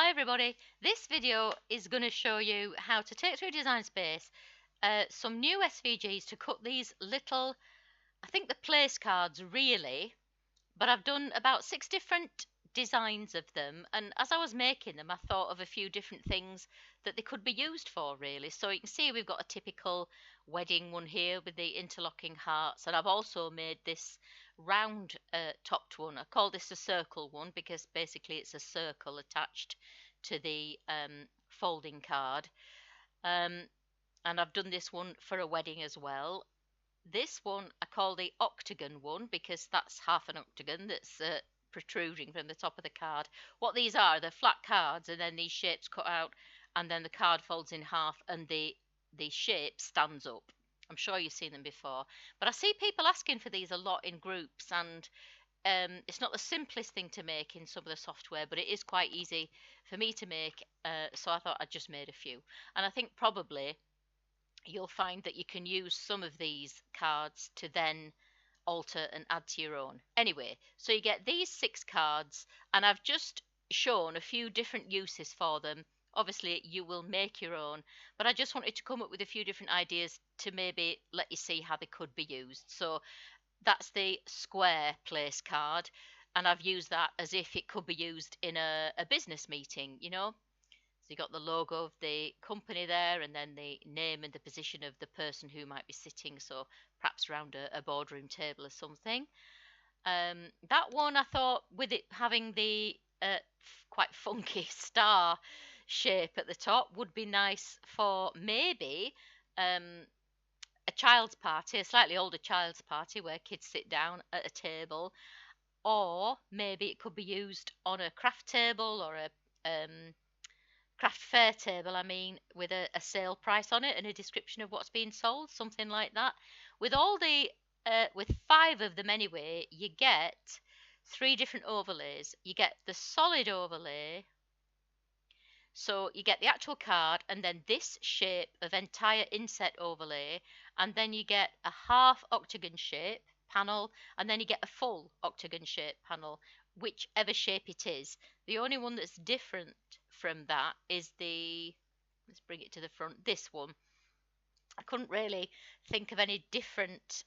Hi everybody, this video is going to show you how to take through Design Space some new SVGs to cut these little, I think the place cards really, but I've done about 6 different designs of them, and as I was making them I thought of a few different things that they could be used for really. So you can see we've got a typical wedding one here with the interlocking hearts, and I've also made this round topped one. I call this a circle one because basically it's a circle attached to the folding card, um, and I've done this one for a wedding as well. This one I call the octagon one because that's half an octagon that's protruding from the top of the card. What these are, they're flat cards and then these shapes cut out, and then the card folds in half and the shape stands up. I'm sure you've seen them before, but I see people asking for these a lot in groups, and it's not the simplest thing to make in some of the software, but it is quite easy for me to make, so I thought I'd just made a few. And I think probably you'll find that you can use some of these cards to then alter and add to your own. Anyway, so you get these 6 cards, and I've just shown a few different uses for them. Obviously you will make your own, but I just wanted to come up with a few different ideas to maybe let you see how they could be used. So that's the square place card, and I've used that as if it could be used in a business meeting, you know. So you got the logo of the company there, and then the name and the position of the person who might be sitting, so perhaps around a boardroom table or something. That one I thought, with it having the quite funky star shape at the top, would be nice for maybe a child's party, a slightly older child's party where kids sit down at a table, or maybe it could be used on a craft table or a craft fair table, I mean, with a sale price on it and a description of what's being sold, something like that. With all the with 5 of them anyway, you get 3 different overlays. You get the solid overlay, so you get the actual card and then this shape of entire inset overlay, and then you get a half octagon shape panel, and then you get a full octagon shape panel, whichever shape it is. The only one that's different from that is the, let's bring it to the front, this one. I couldn't really think of any different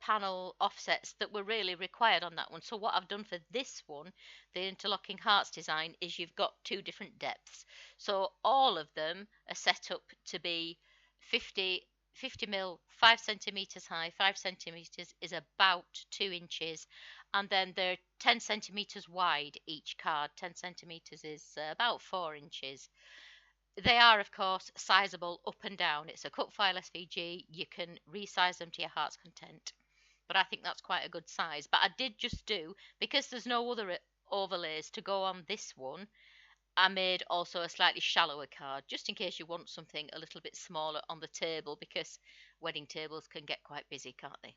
panel offsets that were really required on that one. So what I've done for this one, the interlocking hearts design, is you've got 2 different depths. So all of them are set up to be 50 mil, 5 centimeters high. 5 centimeters is about 2 inches, and then they're 10 centimeters wide each card. 10 centimeters is about 4 inches. They are, of course, sizable up and down. It's a cut file SVG. You can resize them to your heart's content, but I think that's quite a good size. But I did just do, because there's no other overlays to go on this one, I made also a slightly shallower card, just in case you want something a little bit smaller on the table, because wedding tables can get quite busy, can't they?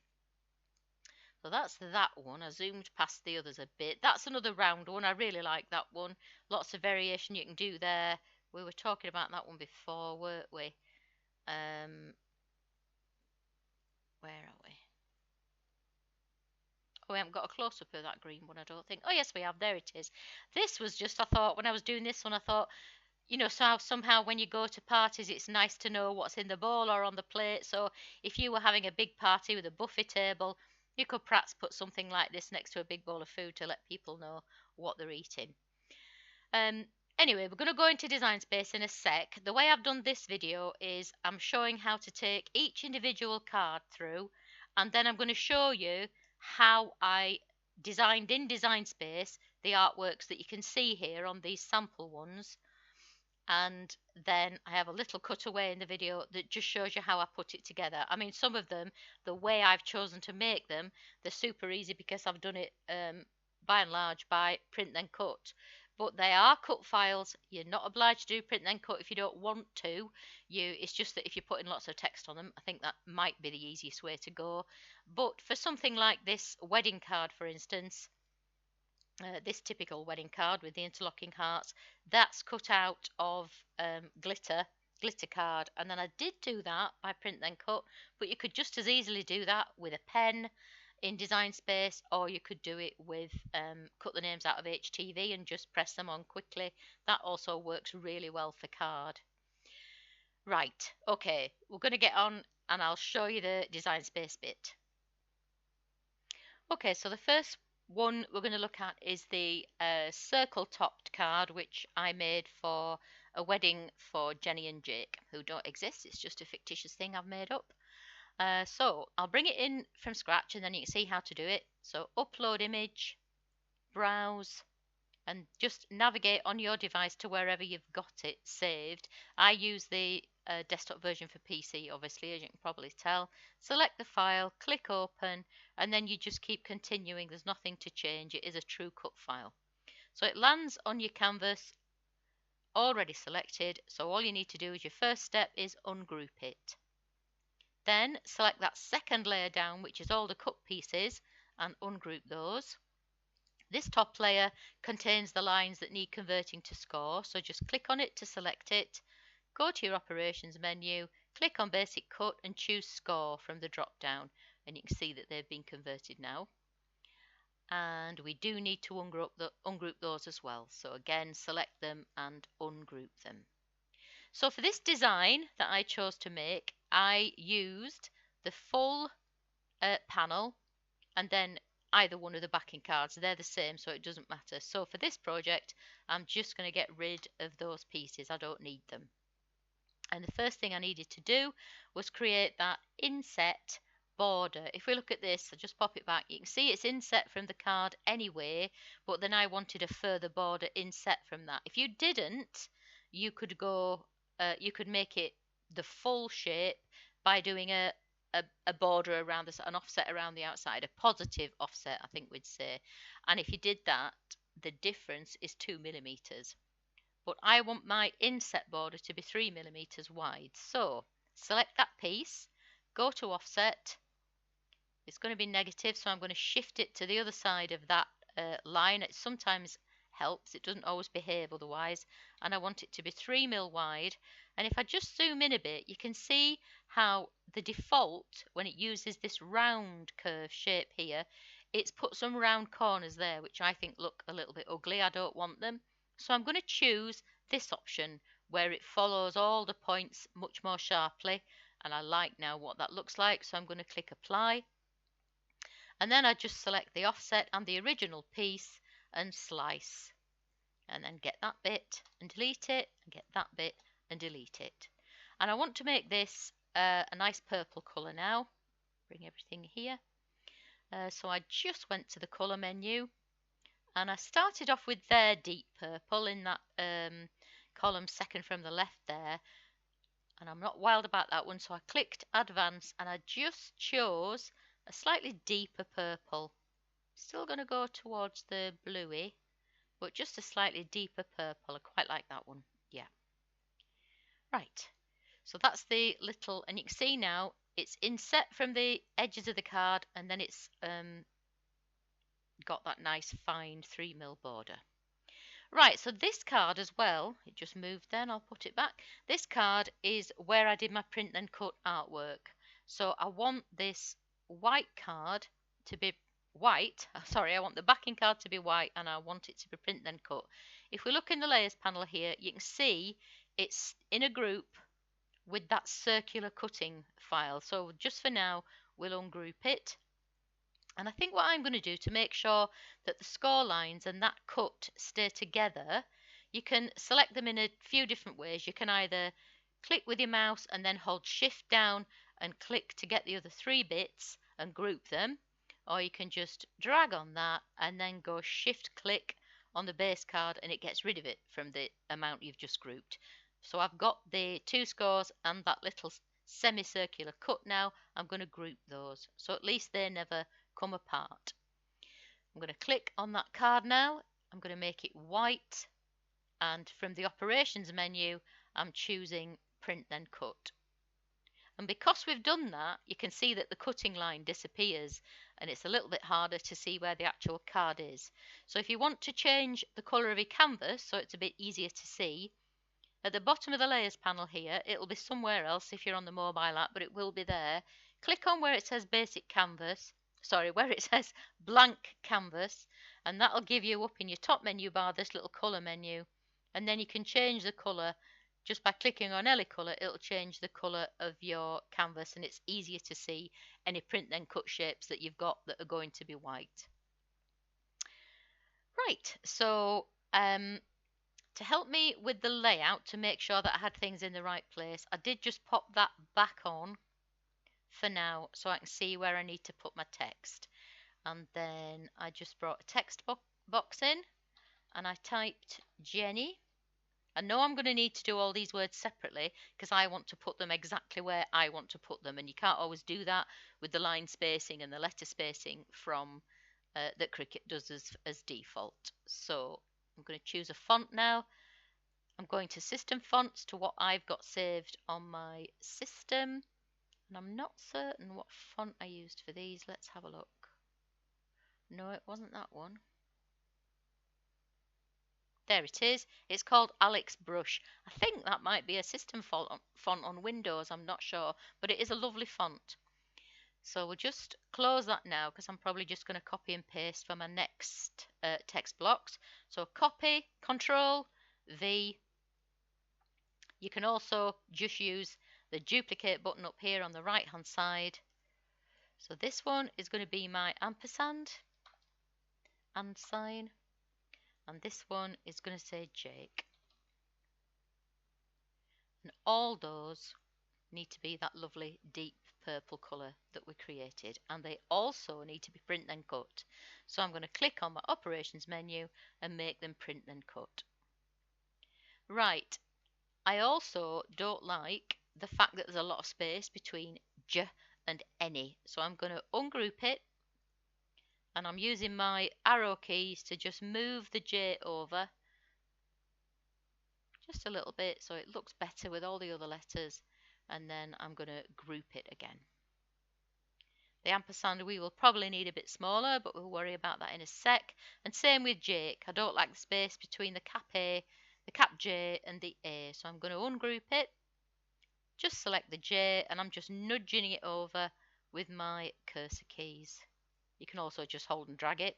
So that's that one. I zoomed past the others a bit. That's another round one. I really like that one. Lots of variation you can do there. We were talking about that one before, weren't we? Where are we? Oh, we haven't got a close-up of that green one, I don't think. Oh, yes, we have. There it is. This was just, I thought, when I was doing this one, I thought, you know, so somehow when you go to parties, it's nice to know what's in the bowl or on the plate. So if you were having a big party with a buffet table, you could perhaps put something like this next to a big bowl of food to let people know what they're eating. Anyway, we're going to go into Design Space in a sec. The way I've done this video is I'm showing how to take each individual card through, and then I'm going to show you how I designed in Design Space the artworks that you can see here on these sample ones. And then I have a little cutaway in the video that just shows you how I put it together. I mean, some of them, the way I've chosen to make them, they're super easy because I've done it by and large by print then cut. But they are cut files. You're not obliged to do print then cut if you don't want to. It's just that if you're putting lots of text on them, I think that might be the easiest way to go. But for something like this wedding card, for instance, this typical wedding card with the interlocking hearts, that's cut out of glitter card, and then I did do that by print then cut, but you could just as easily do that with a pen. in Design Space, or you could do it with cut the names out of HTV and just press them on quickly. That also works really well for card. Right, okay, we're going to get on and I'll show you the Design Space bit. Okay, so the first one we're going to look at is the circle topped card, which I made for a wedding for Jenny and Jake, who don't exist. It's just a fictitious thing I've made up. So I'll bring it in from scratch and then you can see how to do it. So upload image, browse, and just navigate on your device to wherever you've got it saved. I use the desktop version for PC, obviously, as you can probably tell. Select the file, click open, and then you just keep continuing. There's nothing to change. It is a true cut file. So it lands on your canvas already selected. So all you need to do as your first step is ungroup it. Then select that second layer down, which is all the cut pieces, and ungroup those. This top layer contains the lines that need converting to score, so just click on it to select it, go to your operations menu, click on basic cut and choose score from the drop down, and you can see that they've been converted now. And we do need to ungroup those as well, so again select them and ungroup them. So for this design that I chose to make, I used the full panel and then either one of the backing cards. They're the same, so it doesn't matter. So for this project, I'm just going to get rid of those pieces. I don't need them. And the first thing I needed to do was create that inset border. If we look at this, I'll just pop it back. You can see it's inset from the card anyway, but then I wanted a further border inset from that. If you didn't, you could go, you could make it the full shape by doing a border around this, an offset around the outside, a positive offset, I think we'd say. And if you did that, the difference is 2 millimeters. But I want my inset border to be 3 millimeters wide. So select that piece, go to offset. It's going to be negative, so I'm going to shift it to the other side of that line. It sometimes helps, it doesn't always behave otherwise, and I want it to be 3 mil wide. And if I just zoom in a bit, you can see how the default, when it uses this round curve shape here, it's put some round corners there, which I think look a little bit ugly. I don't want them. So I'm going to choose this option where it follows all the points much more sharply, and I like now what that looks like. So I'm going to click apply, and then I just select the offset and the original piece and slice, and then get that bit and delete it, and get that bit and delete it. And I want to make this a nice purple colour now. Bring everything here. So I just went to the colour menu and I started off with their deep purple in that column second from the left there. And I'm not wild about that one, so I clicked advance and I just chose a slightly deeper purple. Still going to go towards the bluey, but just a slightly deeper purple. I quite like that one. Yeah. Right. So that's the little, and you can see now it's inset from the edges of the card, and then it's got that nice fine 3 mil border. Right, so this card as well, it just moved then, I'll put it back. This card is where I did my print then cut artwork. So I want this white card to be white, sorry, I want the backing card to be white and I want it to be print then cut. If we look in the layers panel here, you can see it's in a group with that circular cutting file. So just for now, we'll ungroup it. And I think what I'm going to do to make sure that the score lines and that cut stay together, you can select them in a few different ways. You can either click with your mouse and then hold shift down and click to get the other 3 bits and group them, or you can just drag on that and then go shift click on the base card and it gets rid of it from the amount you've just grouped. So I've got the 2 scores and that little semicircular cut now. I'm going to group those so at least they never come apart. I'm going to click on that card now. I'm going to make it white, and from the operations menu I'm choosing print then cut. And because we've done that, you can see that the cutting line disappears and it's a little bit harder to see where the actual card is. So if you want to change the colour of your canvas so it's a bit easier to see, at the bottom of the layers panel here, it'll be somewhere else if you're on the mobile app, but it will be there. Click on where it says basic canvas, sorry, where it says blank canvas, and that'll give you up in your top menu bar this little color menu, and then you can change the color just by clicking on any color. It'll change the color of your canvas, and it's easier to see any print then cut shapes that you've got that are going to be white. Right, so to help me with the layout, to make sure that I had things in the right place, I did just pop that back on for now so I can see where I need to put my text. And then I just brought a text box in, and I typed Jenny. I know I'm going to need to do all these words separately because I want to put them exactly where I want to put them, and you can't always do that with the line spacing and the letter spacing from that Cricut does as default. So I'm going to choose a font now. I'm going to system fonts to what I've got saved on my system, and I'm not certain what font I used for these. Let's have a look. No, it wasn't that one. There it is. It's called Alex Brush. I think that might be a system font on Windows. I'm not sure, but it is a lovely font. So we'll just close that now because I'm probably just going to copy and paste for my next text blocks. So copy, Control V. You can also just use the duplicate button up here on the right hand side. So this one is going to be my ampersand and sign, and this one is going to say Jake. And all those need to be that lovely deep purple colour that we created, and they also need to be print then cut. So I'm going to click on my operations menu and make them print then cut. Right, I also don't like the fact that there's a lot of space between J and any, so I'm going to ungroup it, and I'm using my arrow keys to just move the J over just a little bit so it looks better with all the other letters, and then I'm going to group it again. The ampersand we will probably need a bit smaller, but we'll worry about that in a sec. And same with Jake. I don't like the space between the cap A, the cap J and the A, so I'm going to ungroup it. Just select the J, and I'm just nudging it over with my cursor keys. You can also just hold and drag it,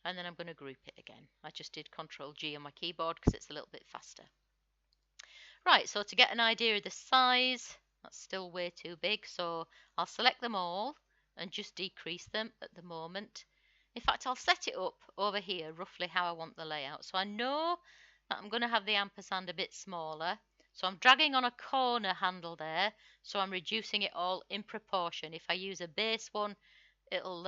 and then I'm going to group it again. I just did Control G on my keyboard because it's a little bit faster. Right, so to get an idea of the size, that's still way too big, so I'll select them all and just decrease them at the moment. In fact, I'll set it up over here roughly how I want the layout. So I know that I'm going to have the ampersand a bit smaller, so I'm dragging on a corner handle there, so I'm reducing it all in proportion. If I use a base one, it'll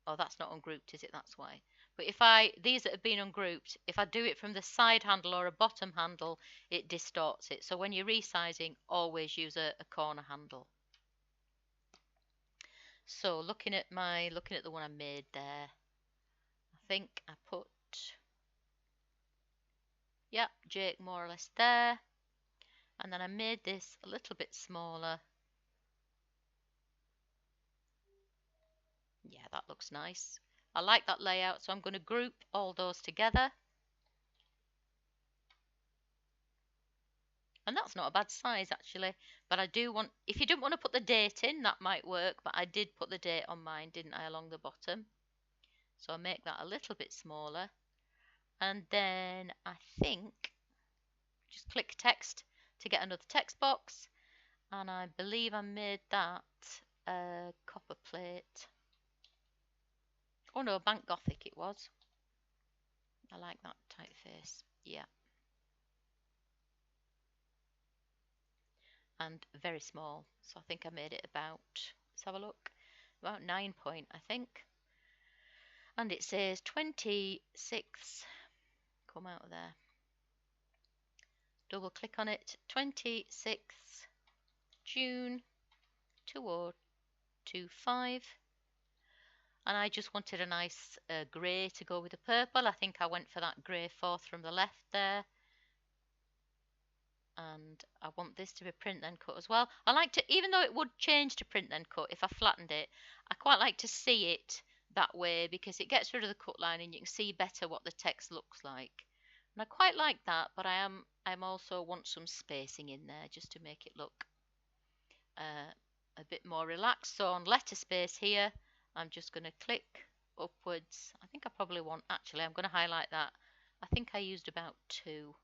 oh, that's not ungrouped, is it? That's why. But if these that have been ungrouped, if I do it from the side handle or a bottom handle, it distorts it. So when you're resizing, always use a corner handle. So looking at the one I made there, I think I put, yeah, Jake more or less there. And then I made this a little bit smaller. Yeah, that looks nice. I like that layout, so I'm going to group all those together. And that's not a bad size actually, but I do want, if you didn't want to put the date in, that might work, but I did put the date on mine, didn't I, along the bottom. So I make that a little bit smaller, and then I think just click text to get another text box, and I believe I made that copper plate. Oh no, Bank Gothic it was. I like that typeface. Yeah. And very small, so I think I made it about, let's have a look, about 9 point I think, and it says 26, come out of there, double click on it, 26 June 2025, and I just wanted a nice grey to go with the purple. I think I went for that grey fourth from the left there, and I want this to be print then cut as well. I like to, even though it would change to print then cut if I flattened it, I quite like to see it that way because it gets rid of the cut line and you can see better what the text looks like. And I quite like that, but I'm also want some spacing in there just to make it look a bit more relaxed. So on letter space here, I'm just going to click upwards. I think I probably want, actually, I'm going to highlight that. I think I used about 2,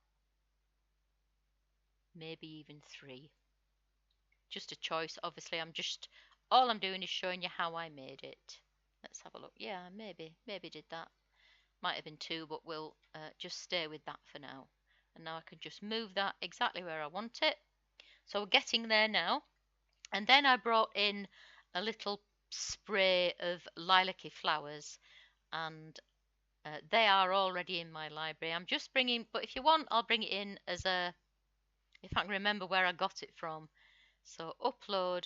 maybe even 3. Just a choice. Obviously, all I'm doing is showing you how I made it. Let's have a look. Yeah, maybe did that. Might have been 2, but we'll just stay with that for now. And now I can just move that exactly where I want it. So we're getting there now. And then I brought in a little spray of lilac-y flowers, and they are already in my library. I'm just bringing, but if you want, I'll bring it in as a, if I can remember where I got it from. So upload,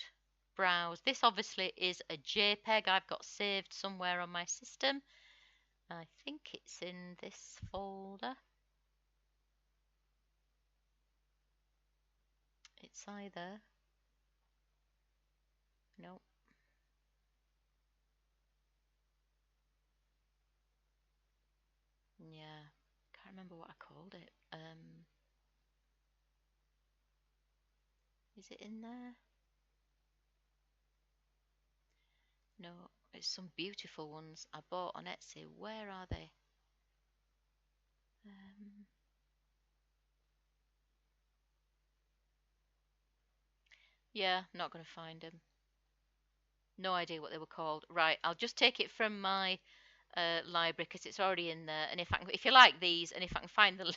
browse. This obviously is a JPEG I've got saved somewhere on my system. I think it's in this folder. It's either, no. Yeah, can't remember what I called it. Is it in there? No, it's some beautiful ones I bought on Etsy. Where are they? Yeah, not going to find them. No idea what they were called. Right, I'll just take it from my library because it's already in there. And if you like these, and if I can find the if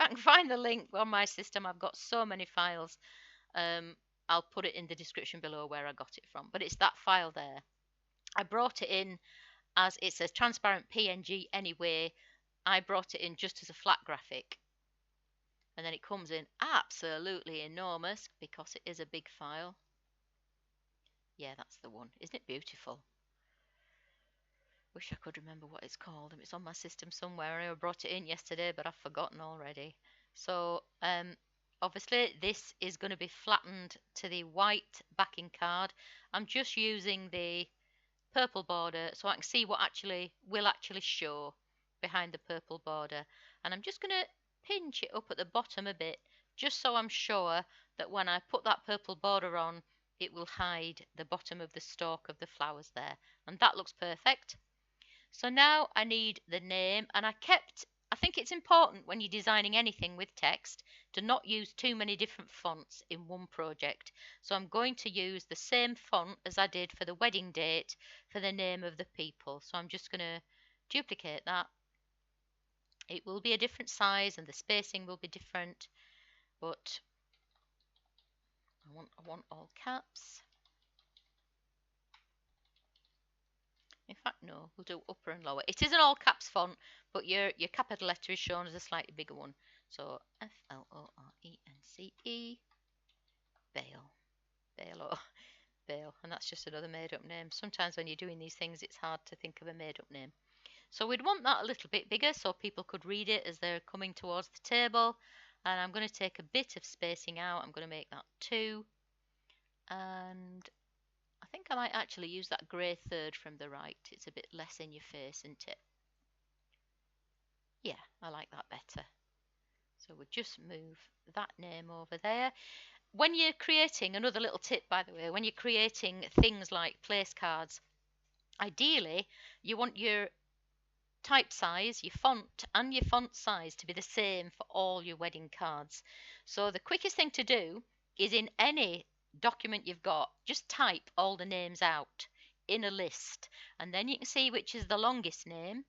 I can find the link on my system, I've got so many files. I'll put it in the description below where I got it from. But it's that file there. I brought it in as it's a transparent PNG anyway. I brought it in just as a flat graphic. And then it comes in absolutely enormous because it is a big file. Yeah, that's the one. Isn't it beautiful? Wish I could remember what it's called. It's on my system somewhere. I brought it in yesterday, but I've forgotten already. So obviously this is going to be flattened to the white backing card. I'm just using the purple border so I can see what will actually show behind the purple border. And I'm just going to pinch it up at the bottom a bit, just so I'm sure that when I put that purple border on, it will hide the bottom of the stalk of the flowers there. And that looks perfect. So now I need the name, and I think it's important when you're designing anything with text to not use too many different fonts in one project. So I'm going to use the same font as I did for the wedding date for the name of the people. So I'm just going to duplicate that. It will be a different size and the spacing will be different, but I want all caps. In fact, no, we'll do upper and lower. It is an all caps font, but your capital letter is shown as a slightly bigger one. So Florence, Bale, Bale, and that's just another made-up name. Sometimes when you're doing these things, it's hard to think of a made-up name. So we'd want that a little bit bigger so people could read it as they're coming towards the table. And I'm going to take a bit of spacing out. I'm going to make that 2. And I think I might actually use that grey third from the right. It's a bit less in your face, isn't it? Yeah, I like that better. So we'll just move that name over there. When you're creating, another little tip by the way, when you're creating things like place cards, ideally you want your type size, your font and your font size to be the same for all your wedding cards. So the quickest thing to do is in any document you've got, just type all the names out in a list, and then you can see which is the longest name,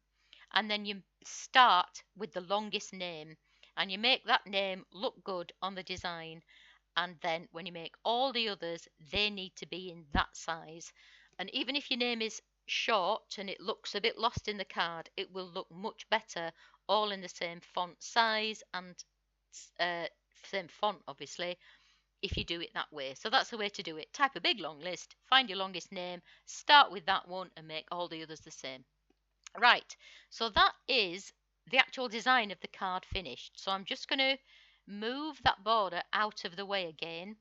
and then you start with the longest name and you make that name look good on the design. And then when you make all the others, they need to be in that size. And even if your name is short and it looks a bit lost in the card, it will look much better all in the same font size and same font obviously if you do it that way. So that's the way to do it. Type a big long list, find your longest name, start with that one and make all the others the same. Right, so that is the actual design of the card finished. So I'm just going to move that border out of the way again.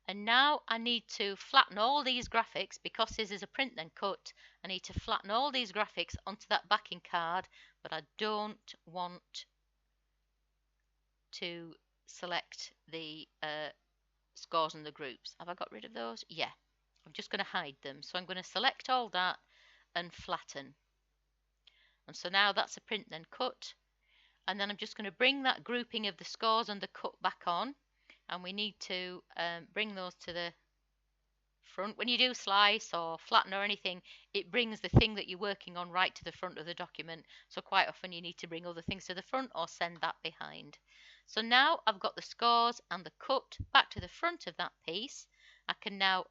And now I need to flatten all these graphics because this is a print then cut. I need to flatten all these graphics onto that backing card, but I don't want to select the scores and the groups. Have I got rid of those? Yeah. I'm just going to hide them. So I'm going to select all that and flatten. And so now that's a print then cut. And then I'm just going to bring that grouping of the scores and the cut back on. And we need to bring those to the front. When you do slice or flatten or anything, it brings the thing that you're working on right to the front of the document. So quite often you need to bring other things to the front or send that behind. So now I've got the scores and the cut back to the front of that piece. I can now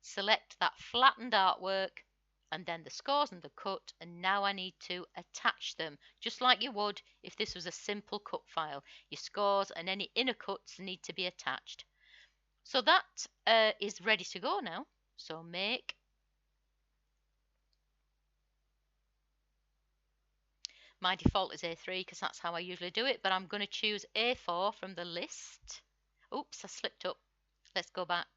select that flattened artwork and then the scores and the cut, and now I need to attach them just like you would if this was a simple cut file. Your scores and any inner cuts need to be attached. So that is ready to go now. So make, my default is A3 because that's how I usually do it, but I'm going to choose A4 from the list. Oops, I slipped up. Let's go back.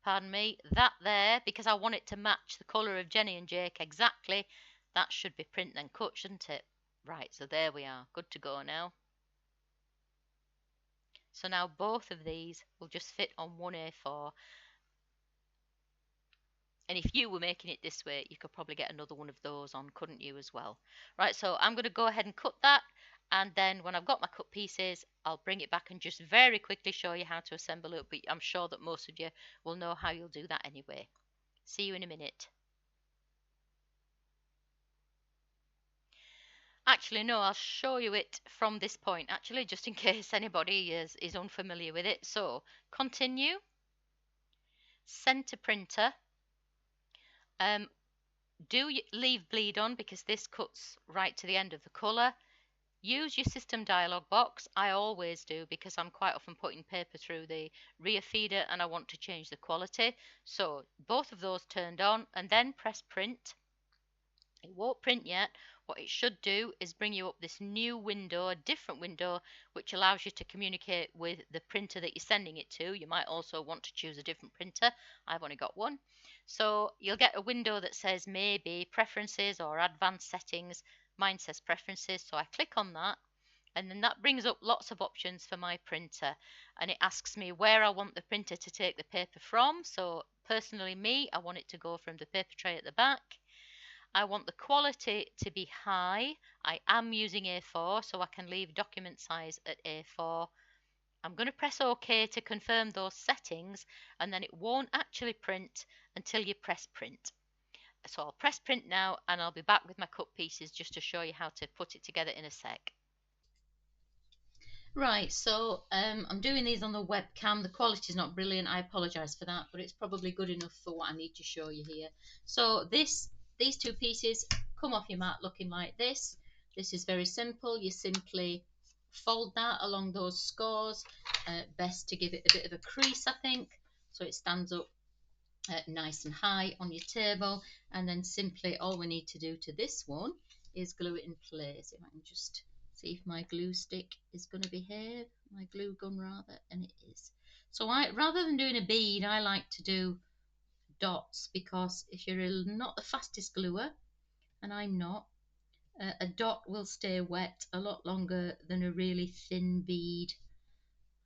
Pardon me, that there, because I want it to match the colour of Jenny and Jake exactly, that should be print then cut, shouldn't it? Right, so there we are, good to go now. So now both of these will just fit on one A4. And if you were making it this way, you could probably get another one of those on, couldn't you, as well? Right, so I'm going to go ahead and cut that. And then when I've got my cut pieces, I'll bring it back and just very quickly show you how to assemble it. But I'm sure that most of you will know how you'll do that anyway. See you in a minute. Actually, no, I'll show you it from this point, actually, just in case anybody is unfamiliar with it. So, continue, send to printer. Do leave bleed on because this cuts right to the end of the colour. Use your system dialog box. I always do because I'm quite often putting paper through the rear feeder and I want to change the quality. So both of those turned on, and then press print. It won't print yet. What it should do is bring you up this new window, a different window, which allows you to communicate with the printer that you're sending it to. You might also want to choose a different printer. I've only got one. So you'll get a window that says maybe preferences or advanced settings. Mine says preferences, so I click on that. And then that brings up lots of options for my printer. And it asks me where I want the printer to take the paper from. So personally me, I want it to go from the paper tray at the back. I want the quality to be high. I am using A4, so I can leave document size at A4. I'm going to press OK to confirm those settings, and then it won't actually print until you press print. So I'll press print now, and I'll be back with my cut pieces just to show you how to put it together in a sec. Right, so I'm doing these on the webcam. The quality is not brilliant. I apologise for that, but it's probably good enough for what I need to show you here. So these two pieces come off your mat looking like this. This is very simple. You simply fold that along those scores. Best to give it a bit of a crease, I think, so it stands up nice and high on your table. And then simply all we need to do to this one is glue it in place. If I can just see if my glue stick is going to behave, my glue gun rather, and it is. So rather than doing a bead, I like to do dots, because if you're not the fastest gluer, and I'm not, a dot will stay wet a lot longer than a really thin bead.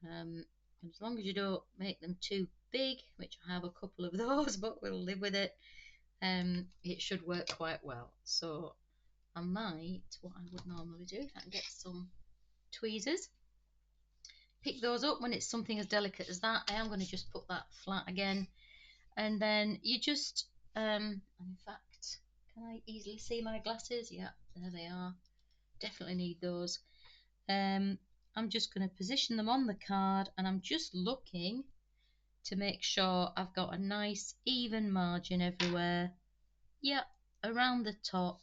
As long as you don't make them too big, which I have a couple of those, but we'll live with it, it should work quite well. So I might, what I would normally do, if I can get some tweezers, pick those up when it's something as delicate as that. I am going to just put that flat again, and then you just, in fact, can I easily see my glasses? Yeah, there they are. Definitely need those. I'm just going to position them on the card, and I'm just looking to make sure I've got a nice even margin everywhere. Yep, around the top,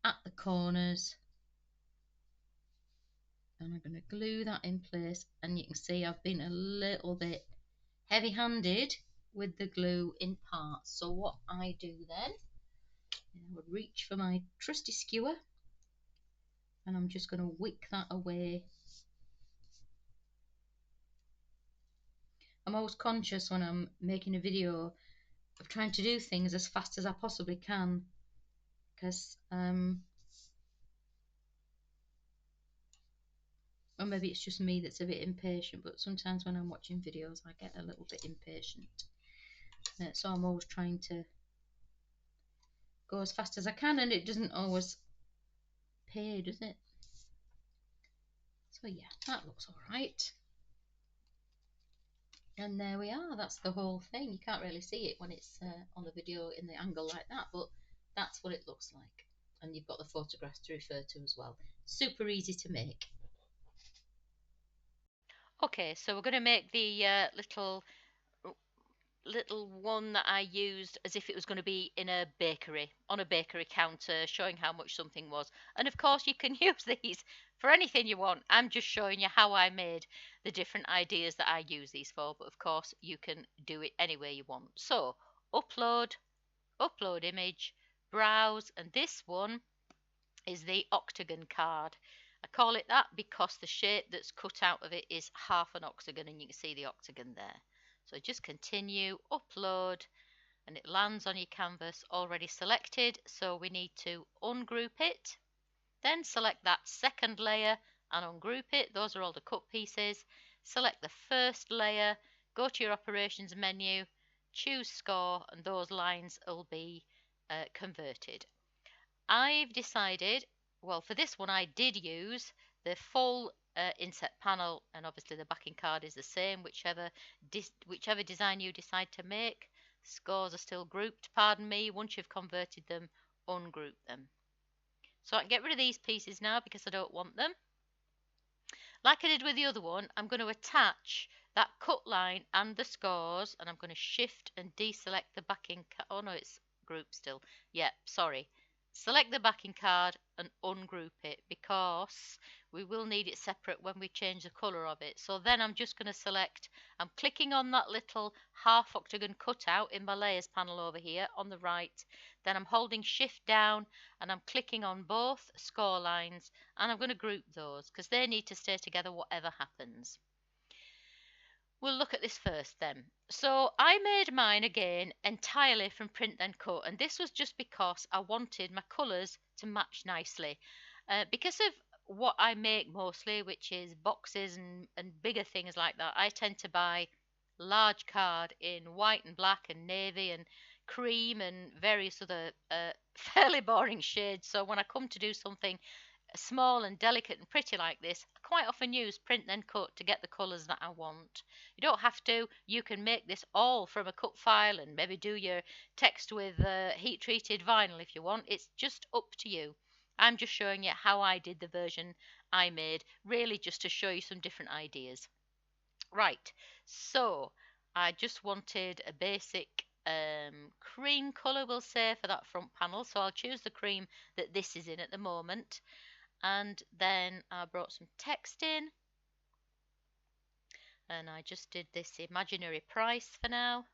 at the corners. And I'm going to glue that in place, and you can see I've been a little bit heavy-handed with the glue in parts. So what I do then, I would reach for my trusty skewer, and I'm just going to wick that away. I'm always conscious when I'm making a video of trying to do things as fast as I possibly can, because or maybe it's just me that's a bit impatient, but sometimes when I'm watching videos I get a little bit impatient. So I'm always trying to go as fast as I can, and it doesn't always pay, does it? So yeah, that looks all right. And there we are. That's the whole thing. You can't really see it when it's on the video in the angle like that, but that's what it looks like. And you've got the photographs to refer to as well. Super easy to make. Okay, so we're going to make the little one that I used as if it was going to be in a bakery, on a bakery counter, showing how much something was. And of course, you can use these for anything you want. I'm just showing you how I made the different ideas that I use these for, but of course, you can do it any way you want. So, upload, upload image, browse, and this one is the octagon card. I call it that because the shape that's cut out of it is half an octagon, and you can see the octagon there. So just continue, upload, and it lands on your canvas already selected. So we need to ungroup it, then select that second layer and ungroup it. Those are all the cut pieces. Select the first layer, go to your operations menu, choose score, and those lines will be converted. I've decided, well, for this one I did use the full inset panel, and obviously the backing card is the same, whichever design you decide to make. Scores are still grouped, pardon me. Once you've converted them, ungroup them. So I can get rid of these pieces now because I don't want them. Like I did with the other one, I'm going to attach that cut line and the scores, and I'm going to shift and deselect the backing. Oh no, it's grouped still. Yeah, sorry. Select the backing card and ungroup it because we will need it separate when we change the colour of it. So then I'm just going to select, I'm clicking on that little half octagon cutout in my layers panel over here on the right. Then I'm holding shift down and I'm clicking on both score lines, and I'm going to group those because they need to stay together whatever happens. We'll look at this first then. So I made mine again entirely from print then cut, and this was just because I wanted my colours to match nicely. Because of what I make mostly, which is boxes and bigger things like that, I tend to buy large card in white and black and navy and cream and various other fairly boring shades. So when I come to do something small and delicate and pretty like this, I quite often use print then cut to get the colours that I want. You don't have to. You can make this all from a cut file and maybe do your text with heat treated vinyl if you want. It's just up to you. I'm just showing you how I did the version I made, really just to show you some different ideas. Right, so I just wanted a basic cream colour, we'll say, for that front panel. So I'll choose the cream that this is in at the moment. And then I brought some text in, and I just did this imaginary price for now.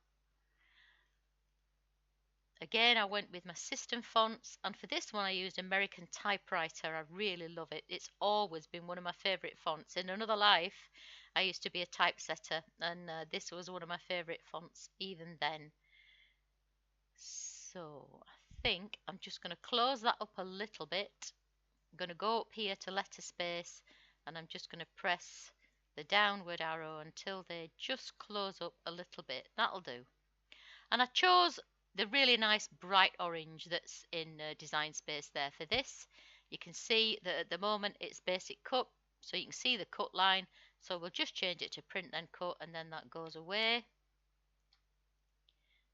Again, I went with my system fonts, and for this one I used American Typewriter. I really love it. It's always been one of my favourite fonts. In another life I used to be a typesetter, and this was one of my favourite fonts even then. So I think I'm just going to close that up a little bit. I'm going to go up here to letter space, and I'm just going to press the downward arrow until they just close up a little bit. That'll do. And I chose the really nice bright orange that's in Design Space there for this. You can see that at the moment it's basic cut, so you can see the cut line. So we'll just change it to print then cut, and then that goes away.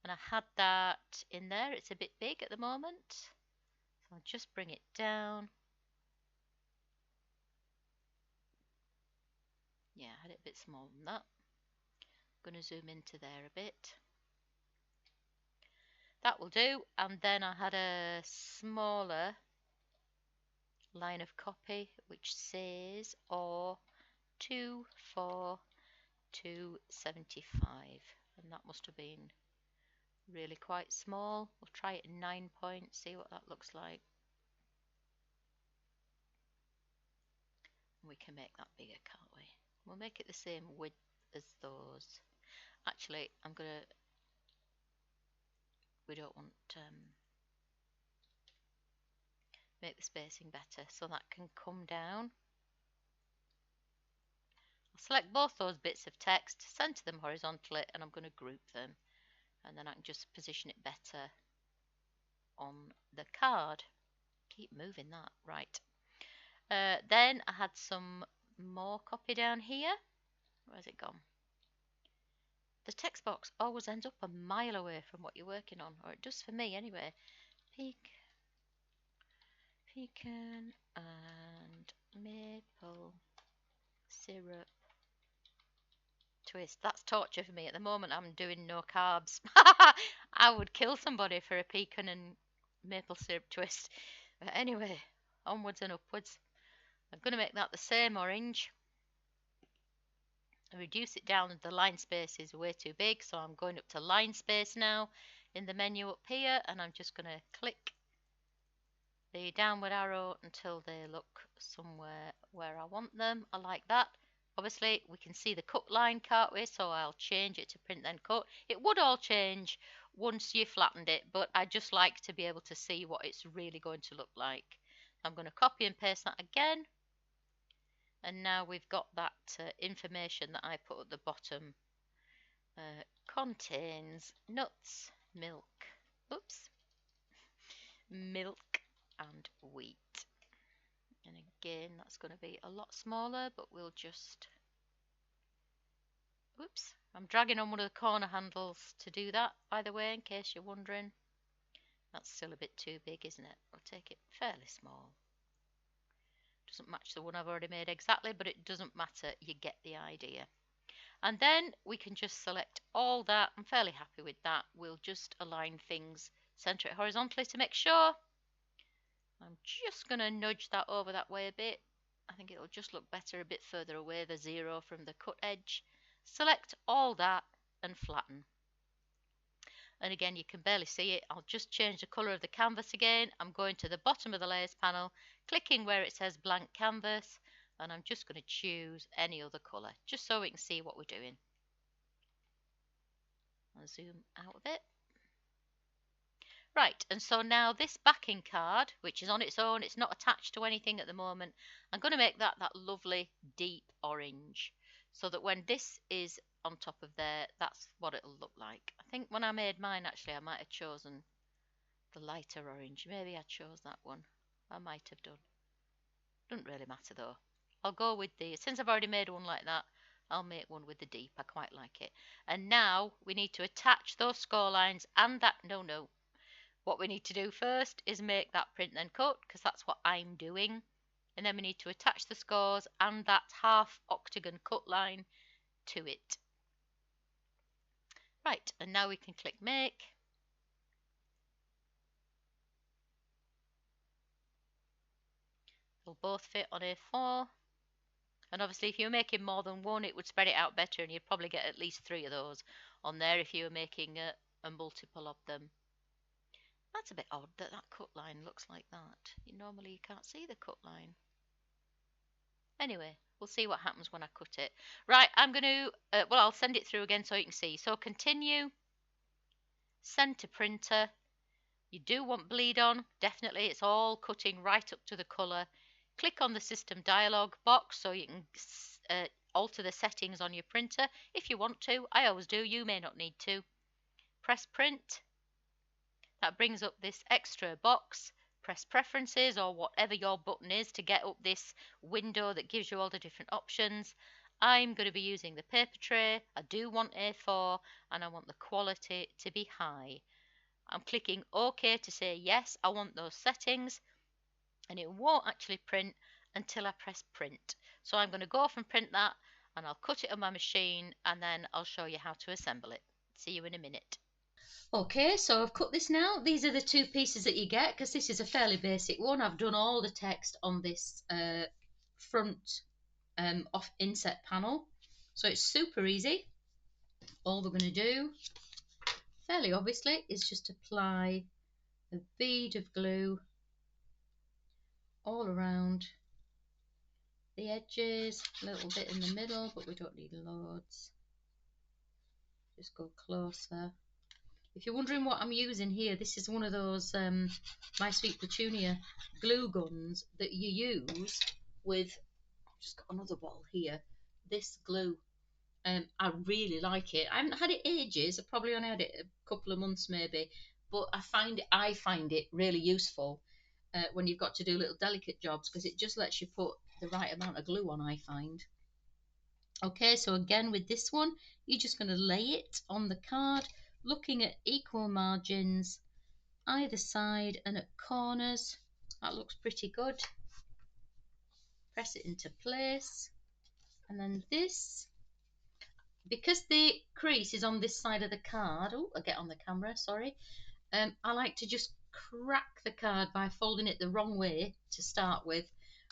And I had that in there. It's a bit big at the moment, so I'll just bring it down. Yeah, I had it a bit smaller than that. I'm going to zoom into there a bit. That will do. And then I had a smaller line of copy which says or 24275, and that must have been really quite small. We'll try it in 9 points, see what that looks like. We can make that bigger, can't we? We'll make it the same width as those. Actually, we don't want make the spacing better, so that can come down. I'll select both those bits of text, center them horizontally, and I'm going to group them. and then I can just position it better on the card. Keep moving that. Right. Then I had some more copy down here. Where's it gone? The text box always ends up a mile away from what you're working on, or it does for me anyway. Pecan and maple syrup twist. That's torture for me. At the moment, I'm doing no carbs. I would kill somebody for a pecan and maple syrup twist. But anyway, onwards and upwards. I'm going to make that the same orange. I reduce it down. The line space is way too big, so I'm going up to line space now in the menu up here, and I'm just going to click the downward arrow until they look somewhere where I want them. I like that. Obviously, we can see the cut line, can't we? So I'll change it to print then cut. It would all change once you flattened it, but I just like to be able to see what it's really going to look like. I'm going to copy and paste that again. And now we've got that information that I put at the bottom. Contains nuts, milk, milk and wheat. And again, that's going to be a lot smaller, but we'll just, I'm dragging on one of the corner handles to do that, by the way, in case you're wondering. That's still a bit too big, isn't it? I'll take it fairly small. Doesn't match the one I've already made exactly, but it doesn't matter, you get the idea. And then we can just select all that. I'm fairly happy with that. We'll just align things, center it horizontally to make sure. I'm just going to nudge that over that way a bit. I think it'll just look better a bit further away, the zero from the cut edge. Select all that and flatten. And again, you can barely see it. I'll just change the color of the canvas again. I'm going to the bottom of the layers panel, clicking where it says blank canvas, and I'm just going to choose any other color, just so we can see what we're doing. I'll zoom out a bit. Right, and so now this backing card, which is on its own, it's not attached to anything at the moment, I'm going to make that lovely deep orange, so that when this is on top of there, that's what it'll look like. I think when I made mine, actually, I might have chosen the lighter orange. Maybe I chose that one. I might have done. Doesn't really matter though. I'll go with the, since I've already made one like that, I'll make one with the deep. I quite like it. And now we need to attach those score lines and that, no. What we need to do first is make that print then cut, because that's what I'm doing. And then we need to attach the scores and that half octagon cut line to it. Right, and now we can click make. They'll both fit on A4. And obviously if you're making more than one, it would spread it out better, and you'd probably get at least 3 of those on there if you were making a multiple of them. That's a bit odd that that cut line looks like that. Normally you can't see the cut line. Anyway, we'll see what happens when I cut it. Right, I'm going to, well, I'll send it through again so you can see. So continue, send to printer. You do want bleed on, definitely. It's all cutting right up to the colour. Click on the system dialog box so you can alter the settings on your printer if you want to. I always do, you may not need to. Press print. That brings up this extra box. Press preferences or whatever your button is to get up this window that gives you all the different options. I'm going to be using the paper tray. I do want A4 and I want the quality to be high. I'm clicking OK to say yes, I want those settings, and it won't actually print until I press print. So I'm going to go off and print that, and I'll cut it on my machine, and then I'll show you how to assemble it. See you in a minute. Okay, so I've cut this now. These are the 2 pieces that you get, because this is a fairly basic one. I've done all the text on this front off inset panel, so it's super easy. All we're going to do, fairly obviously, is just apply a bead of glue all around the edges, a little bit in the middle, but we don't need loads. Just go closer. If you're wondering what I'm using here, this is one of those My Sweet Petunia glue guns that you use with, I've just got another bottle here, this glue. I really like it. I haven't had it ages. I probably only had it a couple of months maybe, but I find it really useful when you've got to do little delicate jobs, because it just lets you put the right amount of glue on, I find. Okay, so again with this one, you're just going to lay it on the card, looking at equal margins either side and at corners. That looks pretty good. Press it into place, and then this, because the crease is on this side of the card. Oh, I get on the camera, sorry. I like to just crack the card by folding it the wrong way to start with,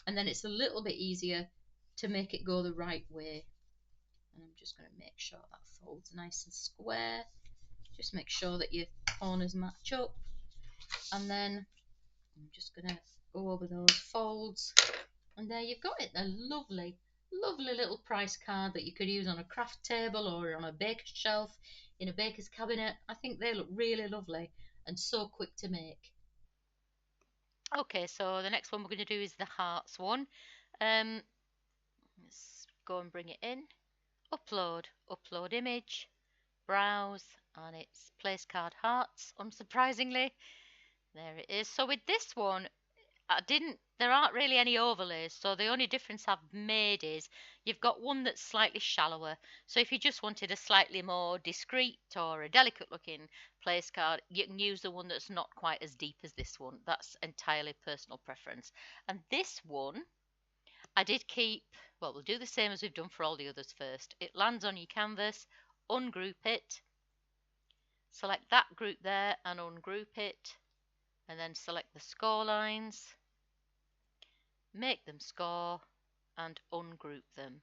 and then it's a little bit easier to make it go the right way. And I'm just going to make sure that folds nice and square. Just make sure that your corners match up, and then I'm just going to go over those folds, and there you've got it. A lovely, lovely little price card that you could use on a craft table or on a baker's shelf, in a baker's cabinet. I think they look really lovely and so quick to make. Okay, so the next one we're going to do is the hearts one. Let's go and bring it in. Upload image, browse, and it's place card hearts, unsurprisingly. There it is. So with this one, there aren't really any overlays, so the only difference I've made is you've got one that's slightly shallower. So if you just wanted a slightly more discreet or a delicate looking place card, you can use the one that's not quite as deep as this one. That's entirely personal preference. And this one, I did keep, well, we'll do the same as we've done for all the others first. It lands on your canvas, ungroup it, select that group there and ungroup it, and then select the score lines, make them score, and ungroup them.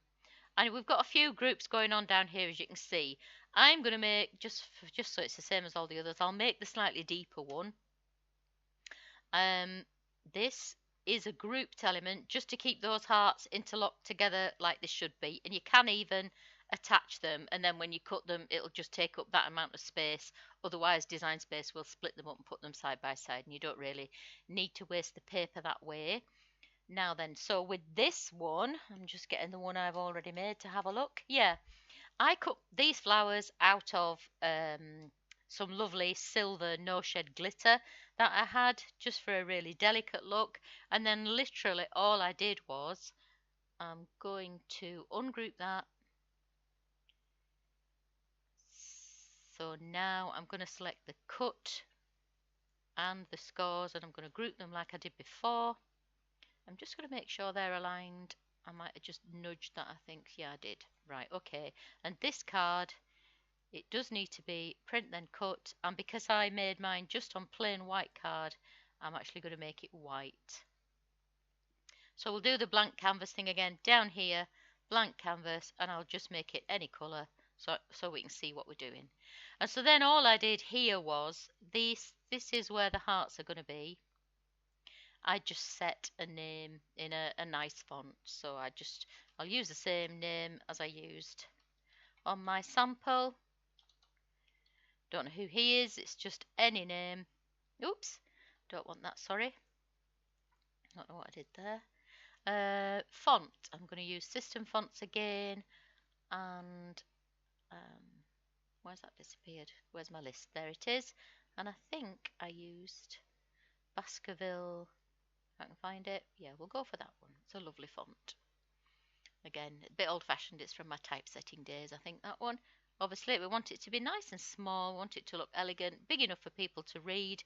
And we've got a few groups going on down here, as you can see. I'm going to make, just so it's the same as all the others, I'll make the slightly deeper one. This is a grouped element just to keep those hearts interlocked together like they should be, and you can even attach them, and then when you cut them it'll just take up that amount of space. Otherwise Design Space will split them up and put them side by side, and you don't really need to waste the paper that way. Now then, so with this one, I'm just getting the one I've already made to have a look. Yeah, I cut these flowers out of some lovely silver no shed glitter that I had just for a really delicate look, and then literally all I did was I'm going to ungroup that. So now I'm going to select the cut and the scores, and I'm going to group them like I did before. I'm just going to make sure they're aligned. I might have just nudged that, I think. Yeah, I did. Right, okay. And this card, it does need to be print then cut, and because I made mine just on plain white card, I'm actually going to make it white. So we'll do the blank canvas thing again down here, blank canvas, and I'll just make it any colour so we can see what we're doing. And so then all I did here was this is where the hearts are going to be. I just set a name in a nice font, so I'll use the same name as I used on my sample. Don't know who he is, it's just any name. Oops, don't want that, sorry. Don't know what I did there. Font, I'm going to use System Fonts again, and where's that disappeared? Where's my list? There it is. And I think I used Baskerville. If I can find it. Yeah, we'll go for that one. It's a lovely font. Again, a bit old-fashioned. It's from my typesetting days, I think, that one. Obviously, we want it to be nice and small. We want it to look elegant, big enough for people to read,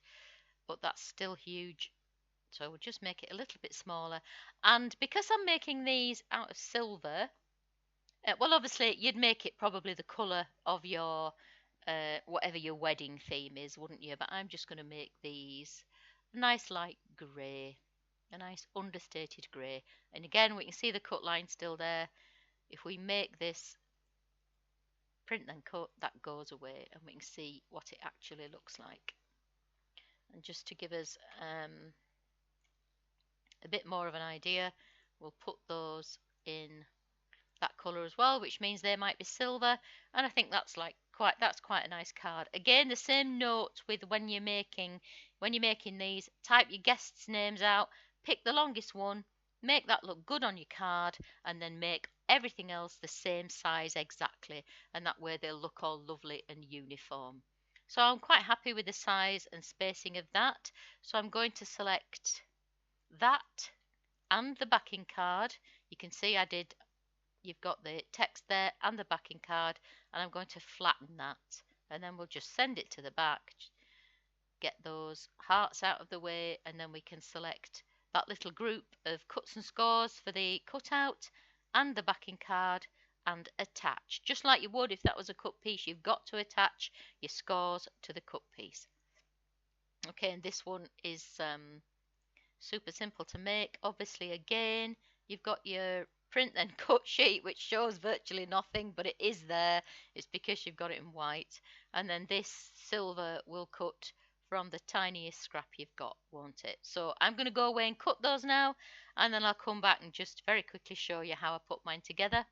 but that's still huge. So we'll just make it a little bit smaller. And because I'm making these out of silver, well, obviously, you'd make it probably the colour of your whatever your wedding theme is, wouldn't you? But I'm just going to make these a nice light grey, a nice understated grey. And again, we can see the cut line still there. If we make this print then cut, that goes away, and we can see what it actually looks like. And just to give us a bit more of an idea, we'll put those in that colour as well, which means they might be silver, and I think that's quite a nice card. Again, the same note with when you're making these, type your guests' names out, pick the longest one, Make that look good on your card, and then make everything else the same size exactly, and that way they'll look all lovely and uniform. So I'm quite happy with the size and spacing of that. So I'm going to select that and the backing card. You can see you've got the text there and the backing card, and I'm going to flatten that, and then we'll just send it to the back, get those hearts out of the way, and then we can select that little group of cuts and scores for the cutout and the backing card and attach. Just like you would if that was a cut piece, you've got to attach your scores to the cut piece. Okay, and this one is super simple to make. Obviously, again, you've got your print and cut sheet, which shows virtually nothing, but it is there. It's because you've got it in white. And then this silver will cut from the tiniest scrap you've got, won't it? So I'm going to go away and cut those now, and then I'll come back and just very quickly show you how I put mine together.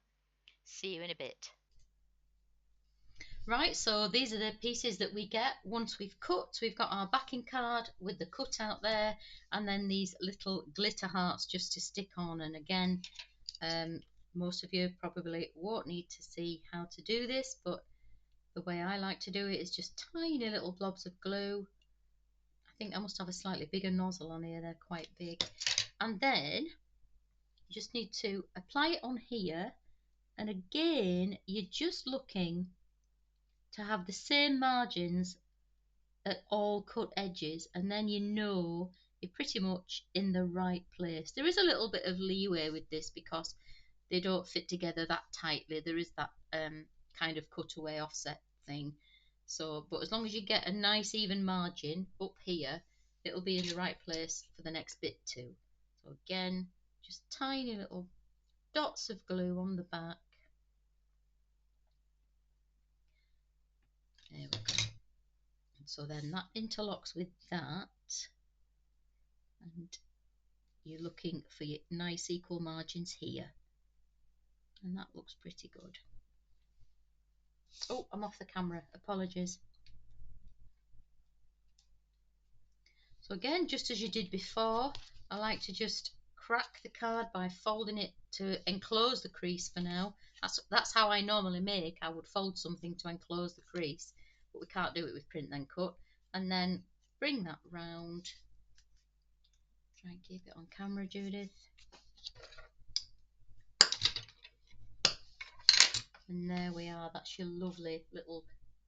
See you in a bit. Right, so these are the pieces that we get once we've cut. We've got our backing card with the cutout there, and then these little glitter hearts just to stick on. And again, most of you probably won't need to see how to do this, but the way I like to do it is just tiny little blobs of glue. I think I must have a slightly bigger nozzle on here, they're quite big. And then you just need to apply it on here, and again, you're just looking to have the same margins at all cut edges, and then you know you're pretty much in the right place. There is a little bit of leeway with this because they don't fit together that tightly. There is that kind of cutaway offset thing. So, but as long as you get a nice even margin up here, it'll be in the right place for the next bit too. So again, just tiny little dots of glue on the back. There we go. So then that interlocks with that, and you're looking for your nice equal margins here, and that looks pretty good. Oh, I'm off the camera, apologies. So again, just as you did before, I like to just crack the card by folding it to enclose the crease for now. That's how I normally make. I would fold something to enclose the crease, but we can't do it with print then cut. And then bring that round. Try and keep it on camera, Judith. And there we are. That's your lovely little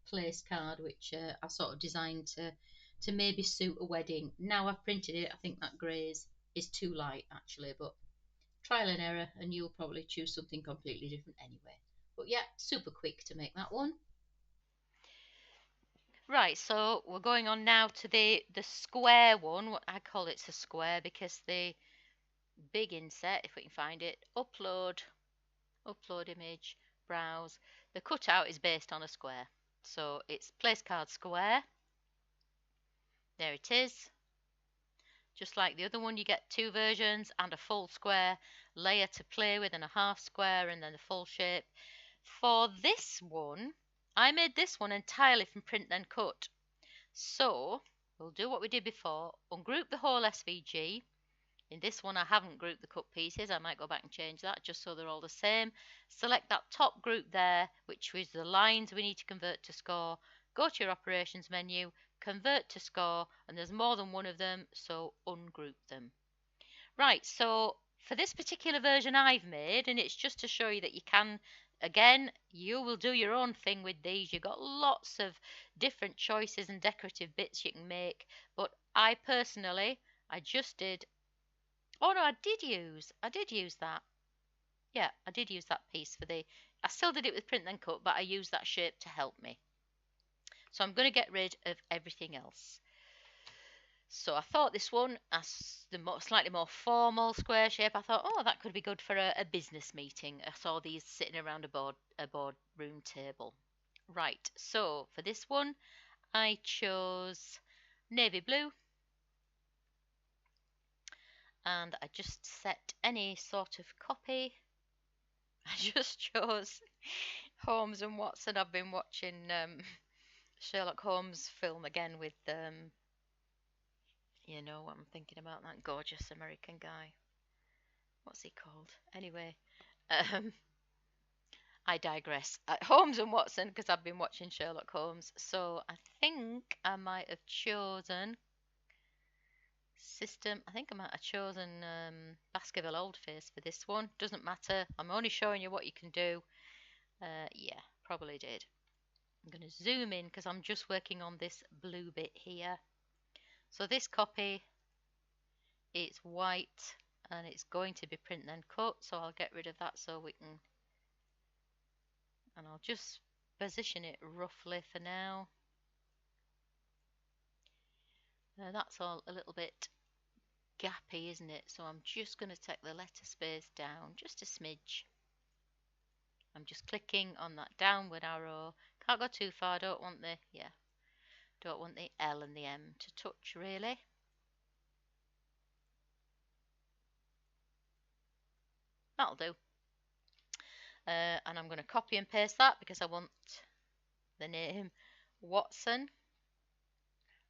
place card, which I've sort of designed to maybe suit a wedding. Now I've printed it, I think that grey is too light actually, but trial and error, and you'll probably choose something completely different anyway. But yeah, super quick to make that one. Right, so we're going on now to the square one. What I call it's a square because the big inset, if we can find it, upload image, browse. The cutout is based on a square. So it's place card square. There it is. Just like the other one, you get two versions and a full square layer to play with and a half square and then the full shape. For this one, I made this one entirely from print then cut. So we'll do what we did before, ungroup the whole SVG. In this one, I haven't grouped the cut pieces. I might go back and change that just so they're all the same. Select that top group there, which was the lines we need to convert to score. Go to your operations menu, convert to score, and there's more than one of them, so ungroup them. Right, so for this particular version I've made, and it's just to show you that you can, again, you will do your own thing with these. You've got lots of different choices and decorative bits you can make, but I personally, I just did. Oh no, I did use that. Yeah, I did use that piece for the, I still did it with print then cut, but I used that shape to help me. So I'm going to get rid of everything else. So I thought this one, as the slightly more formal square shape, I thought, oh, that could be good for a business meeting. I saw these sitting around a boardroom table. Right, so for this one, I chose navy blue, and I just set any sort of copy. I just chose Holmes and Watson. I've been watching Sherlock Holmes film again with you know what I'm thinking about, that gorgeous American guy. what's he called? Anyway, um, I digress. Holmes and Watson, because I've been watching Sherlock Holmes. So I think I might have chosen system. I think I might have chosen Baskerville Oldface for this one. Doesn't matter. I'm only showing you what you can do. Yeah, probably did. I'm going to zoom in because I'm just working on this blue bit here. So this copy, it's white and it's going to be print then cut. So I'll get rid of that so we can, and I'll just position it roughly for now. Now that's all a little bit gappy, isn't it? So I'm just going to take the letter space down just a smidge. I'm just clicking on that downward arrow. Can't go too far. Don't want the L and the M to touch really. That'll do. And I'm going to copy and paste that because I want the name Watson.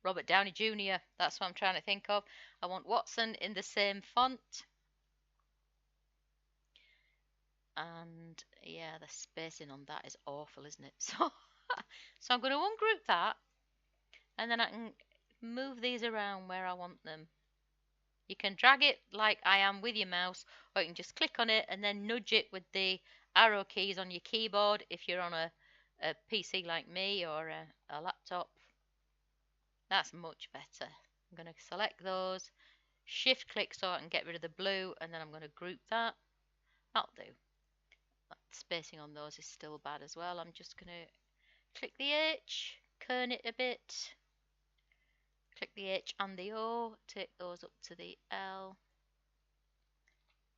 Robert Downey Jr. That's what I'm trying to think of. I want Watson in the same font. And yeah, the spacing on that is awful, isn't it? So I'm going to ungroup that, and then I can move these around where I want them. You can drag it like I am with your mouse, or you can just click on it and then nudge it with the arrow keys on your keyboard if you're on a PC like me or a laptop. That's much better. I'm going to select those, shift click so I can get rid of the blue, and then I'm going to group that. That'll do. That spacing on those is still bad as well. I'm just going to click the H, kern it a bit, click the H and the O, take those up to the L,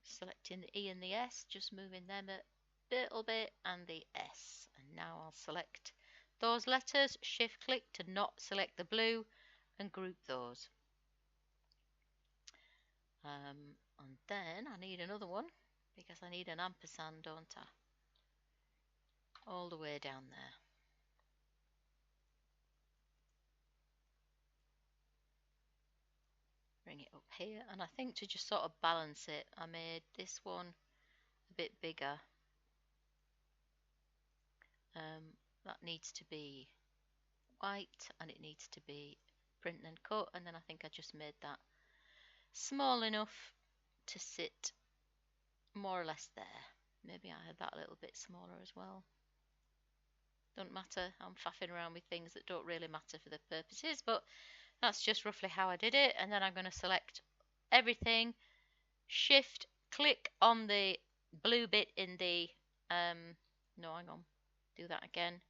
selecting the E and the S, just moving them a little bit, and the S. And now I'll select those letters, shift click to not select the blue, and group those. And then I need another one because I need an ampersand, don't I? All the way down there. Bring it up here, and I think to just sort of balance it, I made this one a bit bigger. That needs to be white and it needs to be print and cut, and then I think I just made that small enough to sit more or less there. Maybe I had that a little bit smaller as well. Don't matter, I'm faffing around with things that don't really matter for the purposes, but that's just roughly how I did it. And then I'm going to select everything, shift click on the blue bit in the no, hang on, do that again.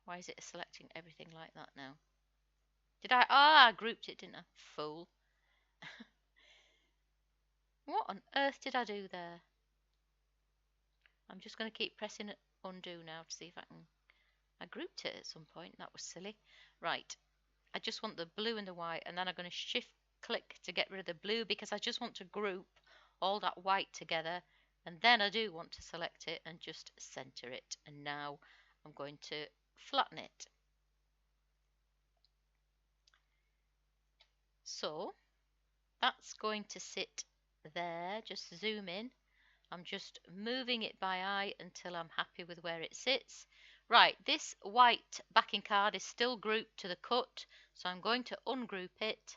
Why is it selecting everything like that now? Did I grouped it, didn't I? Fool. What on earth did I do there? I'm just going to keep pressing undo now to see if I can. I grouped it at some point. That was silly. Right. I just want the blue and the white, and then I'm going to shift click to get rid of the blue because I just want to group all that white together, and then I do want to select it and just center it. And now I'm going to flatten it. So that's going to sit there. Just zoom in. I'm just moving it by eye until I'm happy with where it sits. Right, this white backing card is still grouped to the cut, so I'm going to ungroup it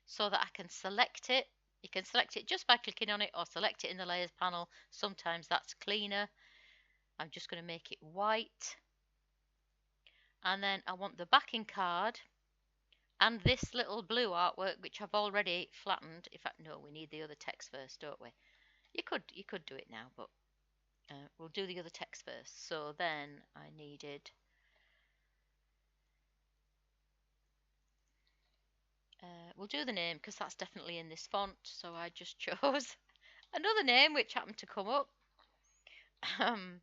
so that I can select it. You can select it just by clicking on it or select it in the layers panel. Sometimes that's cleaner. I'm just going to make it white. And then I want the backing card and this little blue artwork, which I've already flattened. In fact, no, we need the other text first, don't we? You could do it now, but we'll do the other text first. So then I needed we'll do the name because that's definitely in this font. So I just chose another name which happened to come up. Again,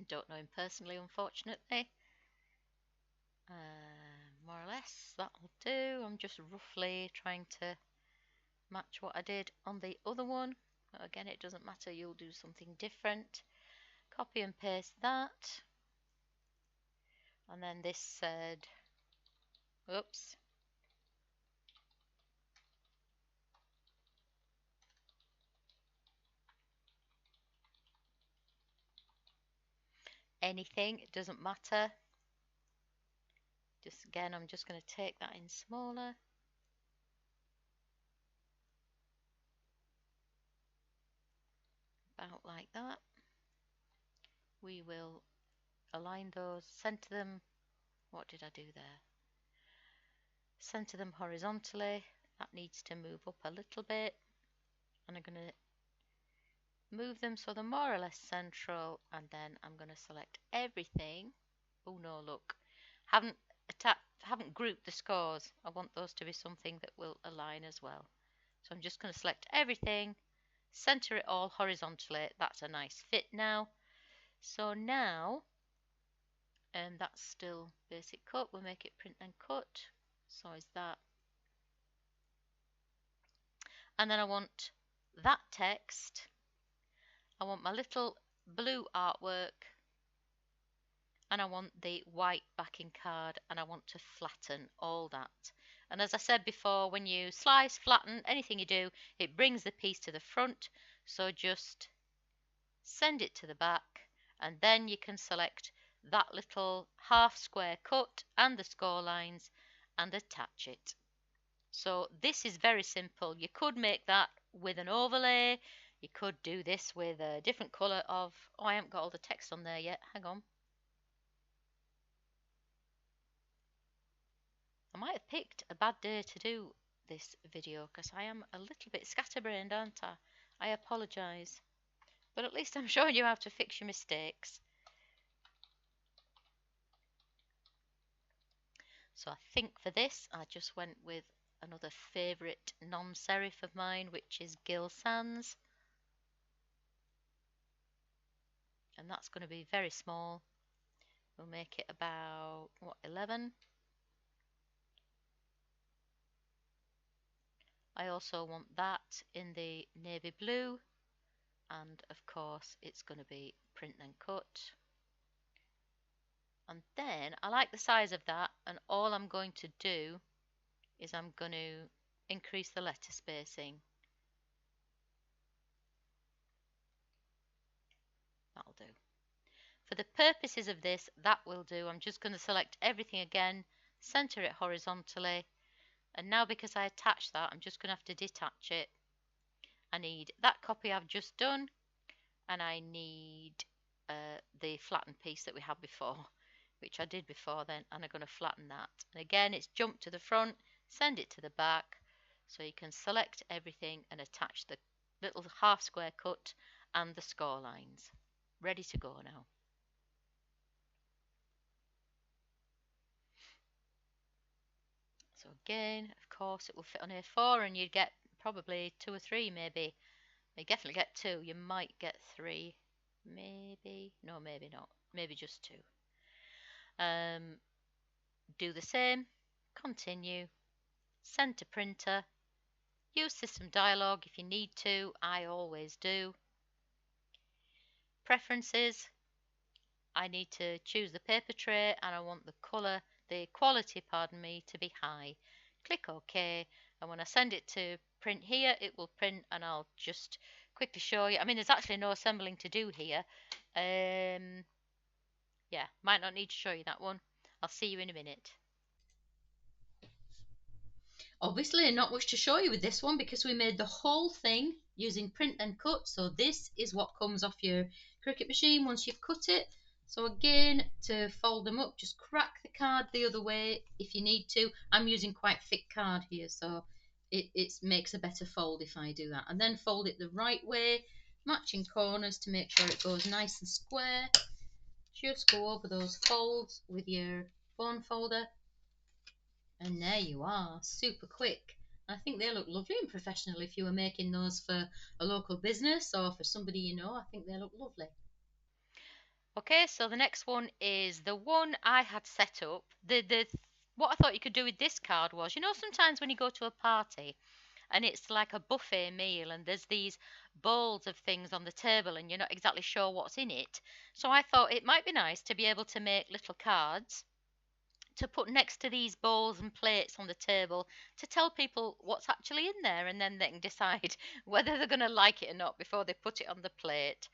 don't know him personally, unfortunately. More or less, that'll do. I'm just roughly trying to match what I did on the other one. Again, it doesn't matter, you'll do something different. Copy and paste that. And then this said, oops, anything, it doesn't matter. Just again, I'm just going to take that in smaller. About like that. We will align those, center them. What did I do there? Center them horizontally. That needs to move up a little bit. And I'm going to move them so they're more or less central, and then I'm going to select everything. Oh no, look, haven't grouped the scores. I want those to be something that will align as well. So I'm just going to select everything, center it all horizontally. That's a nice fit now. So now, and that's still basic cut, we'll make it print and cut. So is that. And then I want that text. I want my little blue artwork, and I want the white backing card, and I want to flatten all that. And as I said before, when you slice, flatten, anything you do, it brings the piece to the front. So just send it to the back, and then you can select that little half square cut and the score lines and attach it. So this is very simple. You could make that with an overlay. You could do this with a different colour of, oh, I haven't got all the text on there yet. Hang on. I might have picked a bad day to do this video because I am a little bit scatterbrained, aren't I? I apologise. But at least I'm showing you how to fix your mistakes. So I think for this, I just went with another favourite non-serif of mine, which is Gill Sans. And that's going to be very small. We'll make it about, what, 11? I also want that in the navy blue. And of course, it's going to be print and cut. And then I like the size of that, and all I'm going to do is I'm going to increase the letter spacing. That'll do. For the purposes of this, that will do. I'm just going to select everything again, center it horizontally, and now because I attached that, I'm just going to have to detach it. I need that copy I've just done, and I need the flattened piece that we had before, which I did before then, and I'm going to flatten that. And again, it's jumped to the front, send it to the back, so you can select everything and attach the little half square cut and the score lines. Ready to go now. So again, of course, it will fit on A4, and you'd get probably 2 or 3 maybe. You definitely get 2. You might get 3. Maybe. No, maybe not. Maybe just 2. Do the same. Continue. Send to printer. Use system dialog if you need to. I always do. Preferences. I need to choose the paper tray, and I want the quality, pardon me, to be high. Click OK, and when I send it to print here, it will print, and I'll just quickly show you. I mean, there's actually no assembling to do here. Yeah, might not need to show you that one. I'll see you in a minute. Obviously not much to show you with this one because we made the whole thing using print and cut. So this is what comes off your Cricut machine once you've cut it. So again, to fold them up, just crack the card the other way if you need to. I'm using quite thick card here, so it makes a better fold if I do that. And then fold it the right way, matching corners to make sure it goes nice and square. Just go over those folds with your bone folder. And there you are, super quick. I think they look lovely and professional if you were making those for a local business or for somebody you know. I think they look lovely. Okay, so the next one is the one I had set up. What I thought you could do with this card was, you know, sometimes when you go to a party and it's like a buffet meal and there's these bowls of things on the table and you're not exactly sure what's in it. So I thought it might be nice to be able to make little cards to put next to these bowls and plates on the table to tell people what's actually in there, and then they can decide whether they're going to like it or not before they put it on the plate.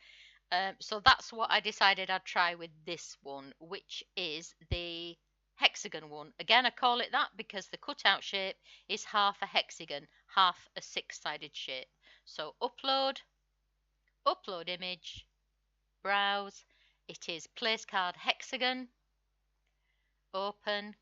So that's what I decided I'd try with this one, which is the hexagon one. Again, I call it that because the cutout shape is half a hexagon, half a six-sided shape. So upload image, browse. It is place card hexagon, open,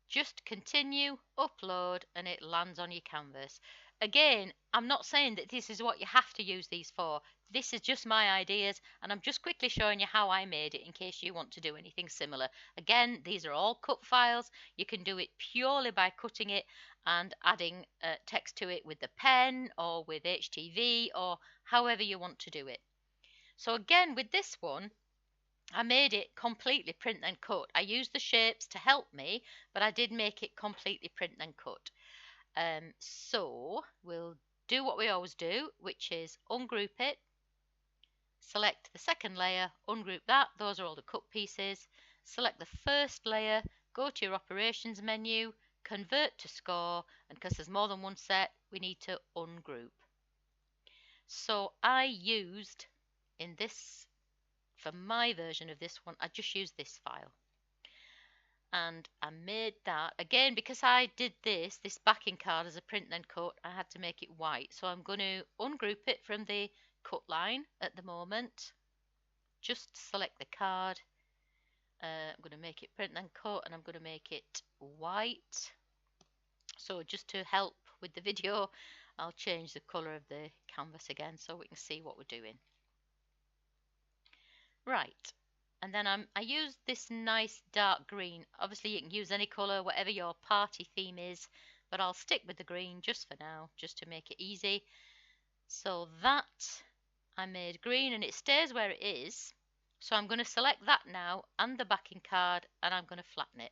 just continue, upload, and it lands on your canvas. Again, I'm not saying that this is what you have to use these for. This is just my ideas, and I'm just quickly showing you how I made it in case you want to do anything similar. Again, these are all cut files. You can do it purely by cutting it and adding text to it with the pen or with HTV or however you want to do it. So again, with this one, I made it completely print and cut. I used the shapes to help me, but I did make it completely print and cut. So we'll do what we always do, which is ungroup it, select the second layer, ungroup that, those are all the cut pieces, select the first layer, go to your operations menu, convert to score, and because there's more than one set, we need to ungroup. So I used, in this, for my version of this one, I just used this file. And I made that again because I did this backing card as a print and cut. I had to make it white, so I'm going to ungroup it from the cut line at the moment. Just select the card. I'm going to make it print and cut, and I'm going to make it white. So just to help with the video, I'll change the color of the canvas again so we can see what we're doing. Right, and then I used this nice dark green. Obviously you can use any colour, whatever your party theme is, but I'll stick with the green just for now, just to make it easy. So that I made green and it stays where it is. So I'm going to select that now and the backing card, and I'm going to flatten it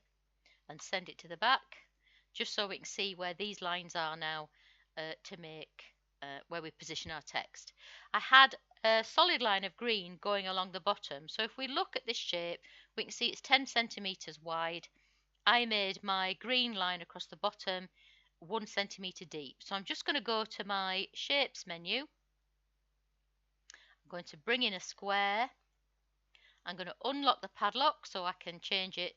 and send it to the back, just so we can see where these lines are now to make where we position our text. I had a solid line of green going along the bottom, so if we look at this shape, we can see it's 10 centimeters wide. I made my green line across the bottom 1 centimeter deep. So I'm just going to go to my shapes menu. I'm going to bring in a square. I'm going to unlock the padlock so I can change it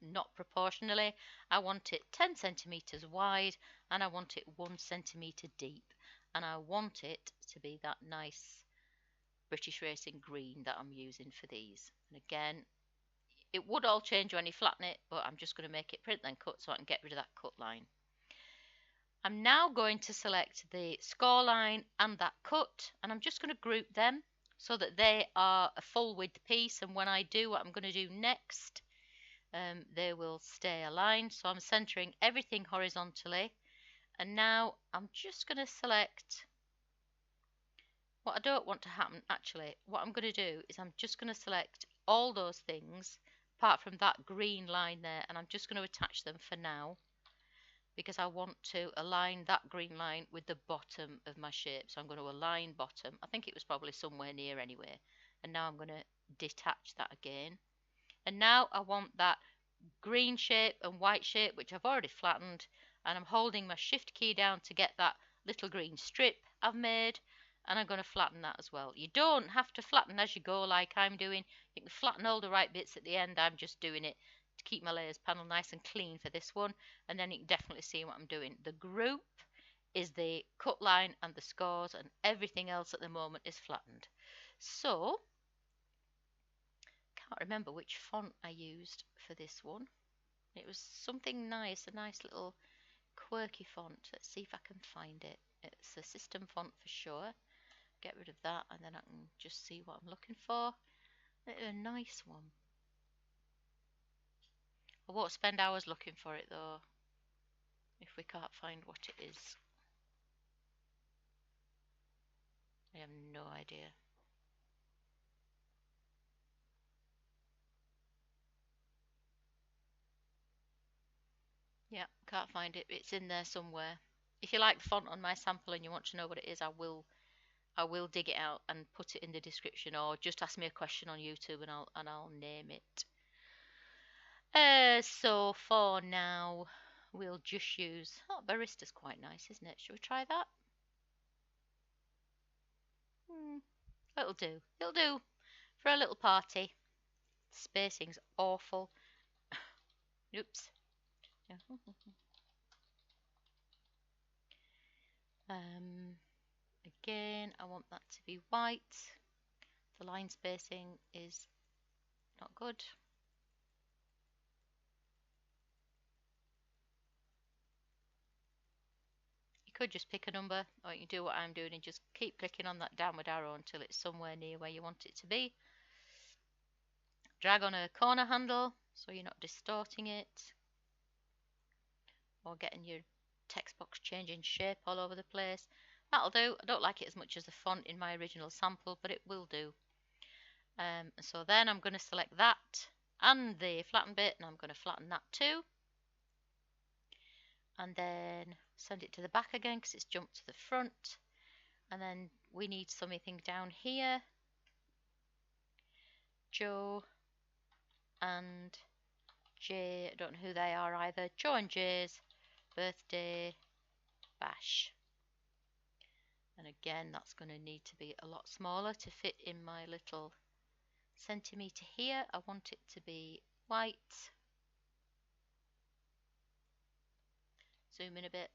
not proportionally. I want it 10 centimeters wide and I want it 1 centimeter deep, and I want it to be that nice British Racing green that I'm using for these. And again, it would all change when you flatten it, but I'm just going to make it print then cut so I can get rid of that cut line. I'm now going to select the score line and that cut, and I'm just going to group them so that they are a full width piece, and when I do what I'm going to do next, they will stay aligned. So I'm centering everything horizontally, and now I'm just going to select what I don't want to happen. Actually, what I'm going to do is I'm just going to select all those things apart from that green line there, and I'm just going to attach them for now because I want to align that green line with the bottom of my shape. So I'm going to align bottom. I think it was probably somewhere near anyway. And now I'm going to detach that again. And now I want that green shape and white shape, which I've already flattened, and I'm holding my shift key down to get that little green strip I've made, and I'm going to flatten that as well. You don't have to flatten as you go like I'm doing. You can flatten all the right bits at the end. I'm just doing it to keep my layers panel nice and clean for this one, and then you can definitely see what I'm doing. The group is the cut line and the scores, and everything else at the moment is flattened. So can't remember which font I used for this one. It was something nice, a nice little quirky font. Let's see if I can find it. It's a system font for sure. Get rid of that and then I can just see what I'm looking for. A nice one. I won't spend hours looking for it though if we can't find what it is. I have no idea. Yeah, can't find it. It's in there somewhere. If you like the font on my sample and you want to know what it is, I will dig it out and put it in the description, or just ask me a question on YouTube and I'll name it. So for now, we'll just use. Oh, Barista's quite nice, isn't it? Should we try that? It'll do. It'll do for a little party. Spacing's awful. Oops. Again, I want that to be white. The line spacing is not good. You could just pick a number, or you can do what I'm doing and just keep clicking on that downward arrow until it's somewhere near where you want it to be. Drag on a corner handle so you're not distorting it or getting your text box changing shape all over the place. That'll do. I don't like it as much as the font in my original sample, but it will do. So then I'm going to select that and the flatten bit, and I'm going to flatten that too. And then send it to the back again because it's jumped to the front. And then we need something down here. Joe and Jay, I don't know who they are either. Joe and Jay's birthday bash. And again, that's going to need to be a lot smaller to fit in my little centimetre here. I want it to be white. Zoom in a bit.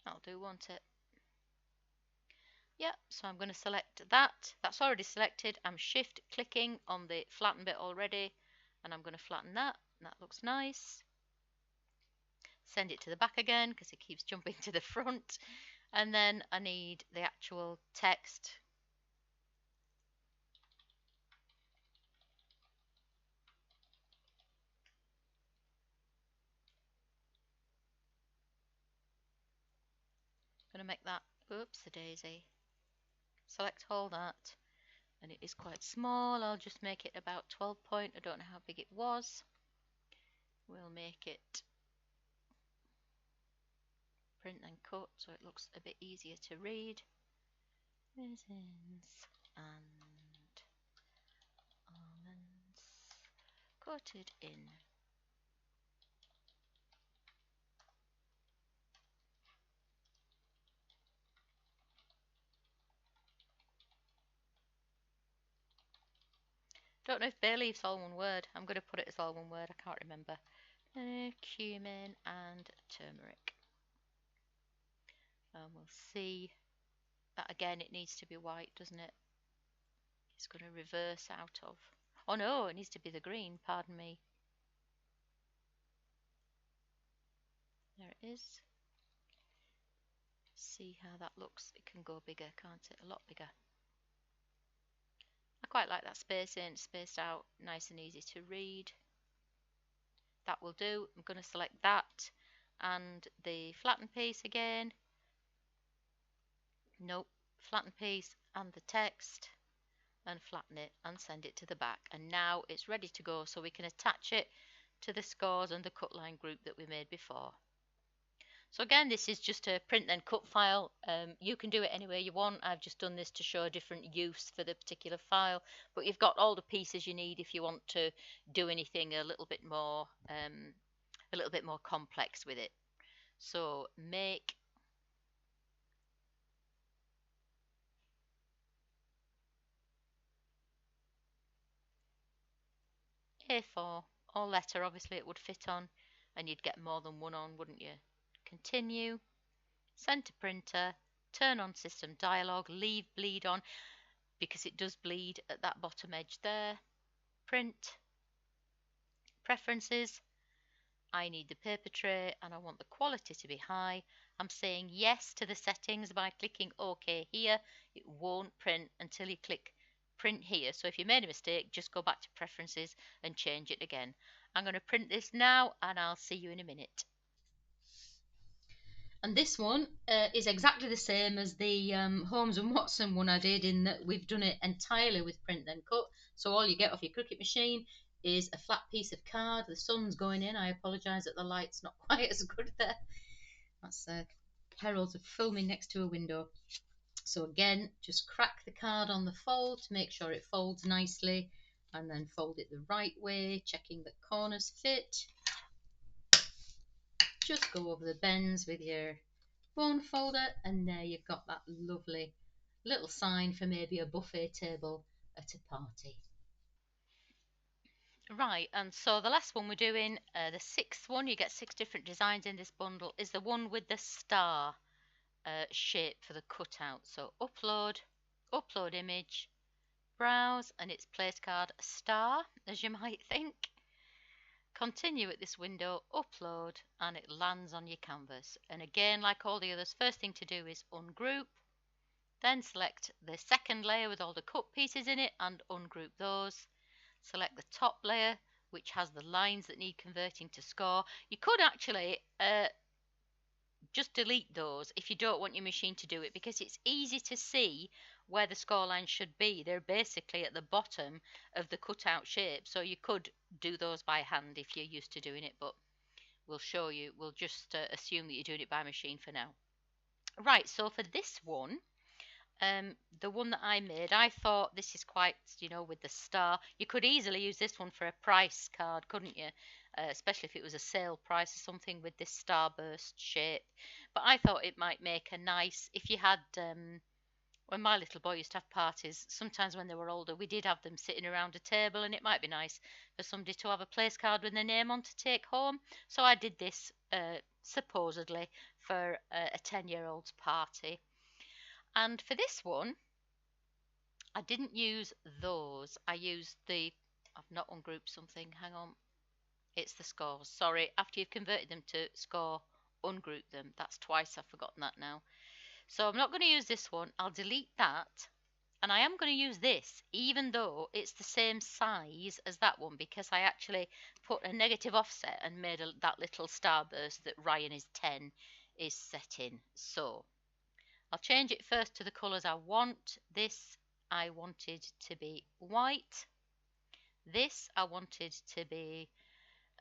That'll do, won't it? Yeah, so I'm going to select that. That's already selected. I'm shift clicking on the flatten bit already, and I'm going to flatten that. And that looks nice. Send it to the back again because it keeps jumping to the front. And then I need the actual text. I'm going to make that, oops, a daisy. Select all that, and it is quite small. I'll just make it about 12 point. I don't know how big it was. We'll make it print and cut so it looks a bit easier to read. Raisins and almonds coated in don't know if bay leaf's all one word. I'm going to put it as all one word. I can't remember. Cumin and turmeric. And we'll see that again. It needs to be white, doesn't it? It's going to reverse out of. Oh no, it needs to be the green. Pardon me. There it is. See how that looks. It can go bigger, can't it? A lot bigger. I quite like that spacing. Spaced out, nice and easy to read. That will do. I'm going to select that and the flatten piece again. Nope, flatten piece and the text, and flatten it and send it to the back. And now it's ready to go, so we can attach it to the scores and the cut line group that we made before. So again, this is just a print then cut file. You can do it any way you want. I've just done this to show a different use for the particular file, but you've got all the pieces you need if you want to do anything a little bit more complex with it. So make A4, all letter, obviously it would fit on, and you'd get more than one on, wouldn't you? Continue, send to printer, turn on system dialog, leave bleed on, because it does bleed at that bottom edge there. Print, preferences, I need the paper tray and I want the quality to be high. I'm saying yes to the settings by clicking OK here. It won't print until you click print here. So if you made a mistake, just go back to preferences and change it again. I'm going to print this now and I'll see you in a minute. And this one is exactly the same as the Holmes and Watson one I did, in that we've done it entirely with print then cut. So all you get off your Cricut machine is a flat piece of card. The sun's going in. I apologise that the light's not quite as good there. That's perils of filming next to a window. So again, just crack the card on the fold to make sure it folds nicely, and then fold it the right way, checking that corners fit. Just go over the bends with your one folder, and there you've got that lovely little sign for maybe a buffet table at a party. Right, and so the last one we're doing, the sixth one, you get 6 different designs in this bundle, is the one with the star shape for the cutout. So upload image, browse, and it's place card star, as you might think. Continue at this window, upload, and it lands on your canvas. And again, like all the others, first thing to do is ungroup, then select the second layer with all the cut pieces in it and ungroup those. Select the top layer, which has the lines that need converting to score. You could actually just delete those if you don't want your machine to do it, because it's easy to see where the score lines should be. They're basically at the bottom of the cutout shape, so you could do those by hand if you're used to doing it, but we'll show you. We'll just assume that you're doing it by machine for now. Right, so for this one, the one that I made, I thought this is quite, with the star. You could easily use this one for a price card, couldn't you? Especially if it was a sale price or something with this starburst shape. But I thought it might make a nice, if you had, when my little boy used to have parties, sometimes when they were older, we did have them sitting around a table, and it might be nice for somebody to have a place card with their name on to take home. So I did this supposedly for a 10-year-old's party. And for this one, I didn't use those. I used I've not ungrouped something. Hang on. It's the scores. Sorry. After you've converted them to score, ungroup them. That's twice. I've forgotten that now. So I'm not going to use this one. I'll delete that. And I am going to use this, even though it's the same size as that one, because I actually put a negative offset and made that little starburst that Ryan is 10 is set in. So I'll change it first to the colours I want. This I wanted to be white. This I wanted to be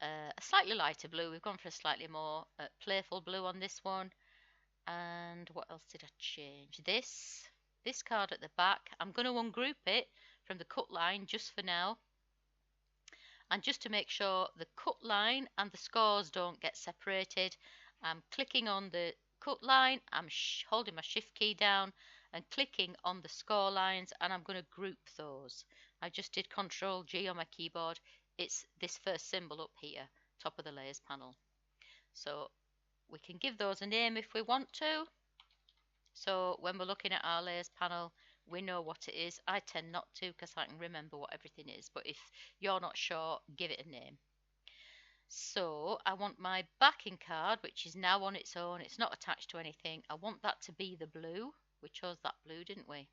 a slightly lighter blue. We've gone for a slightly more playful blue on this one. And what else did I change? This card at the back, I'm going to ungroup it from the cut line just for now. And just to make sure the cut line and the scores don't get separated, I'm clicking on the cut line, I'm holding my shift key down and clicking on the score lines, and I'm going to group those. I just did Control G on my keyboard. It's this first symbol up here, top of the layers panel. So we can give those a name if we want to. So when we're looking at our layers panel, we know what it is. I tend not to because I can remember what everything is, but if you're not sure, give it a name. So I want my backing card, which is now on its own. It's not attached to anything. I want that to be the blue. We chose that blue, didn't we?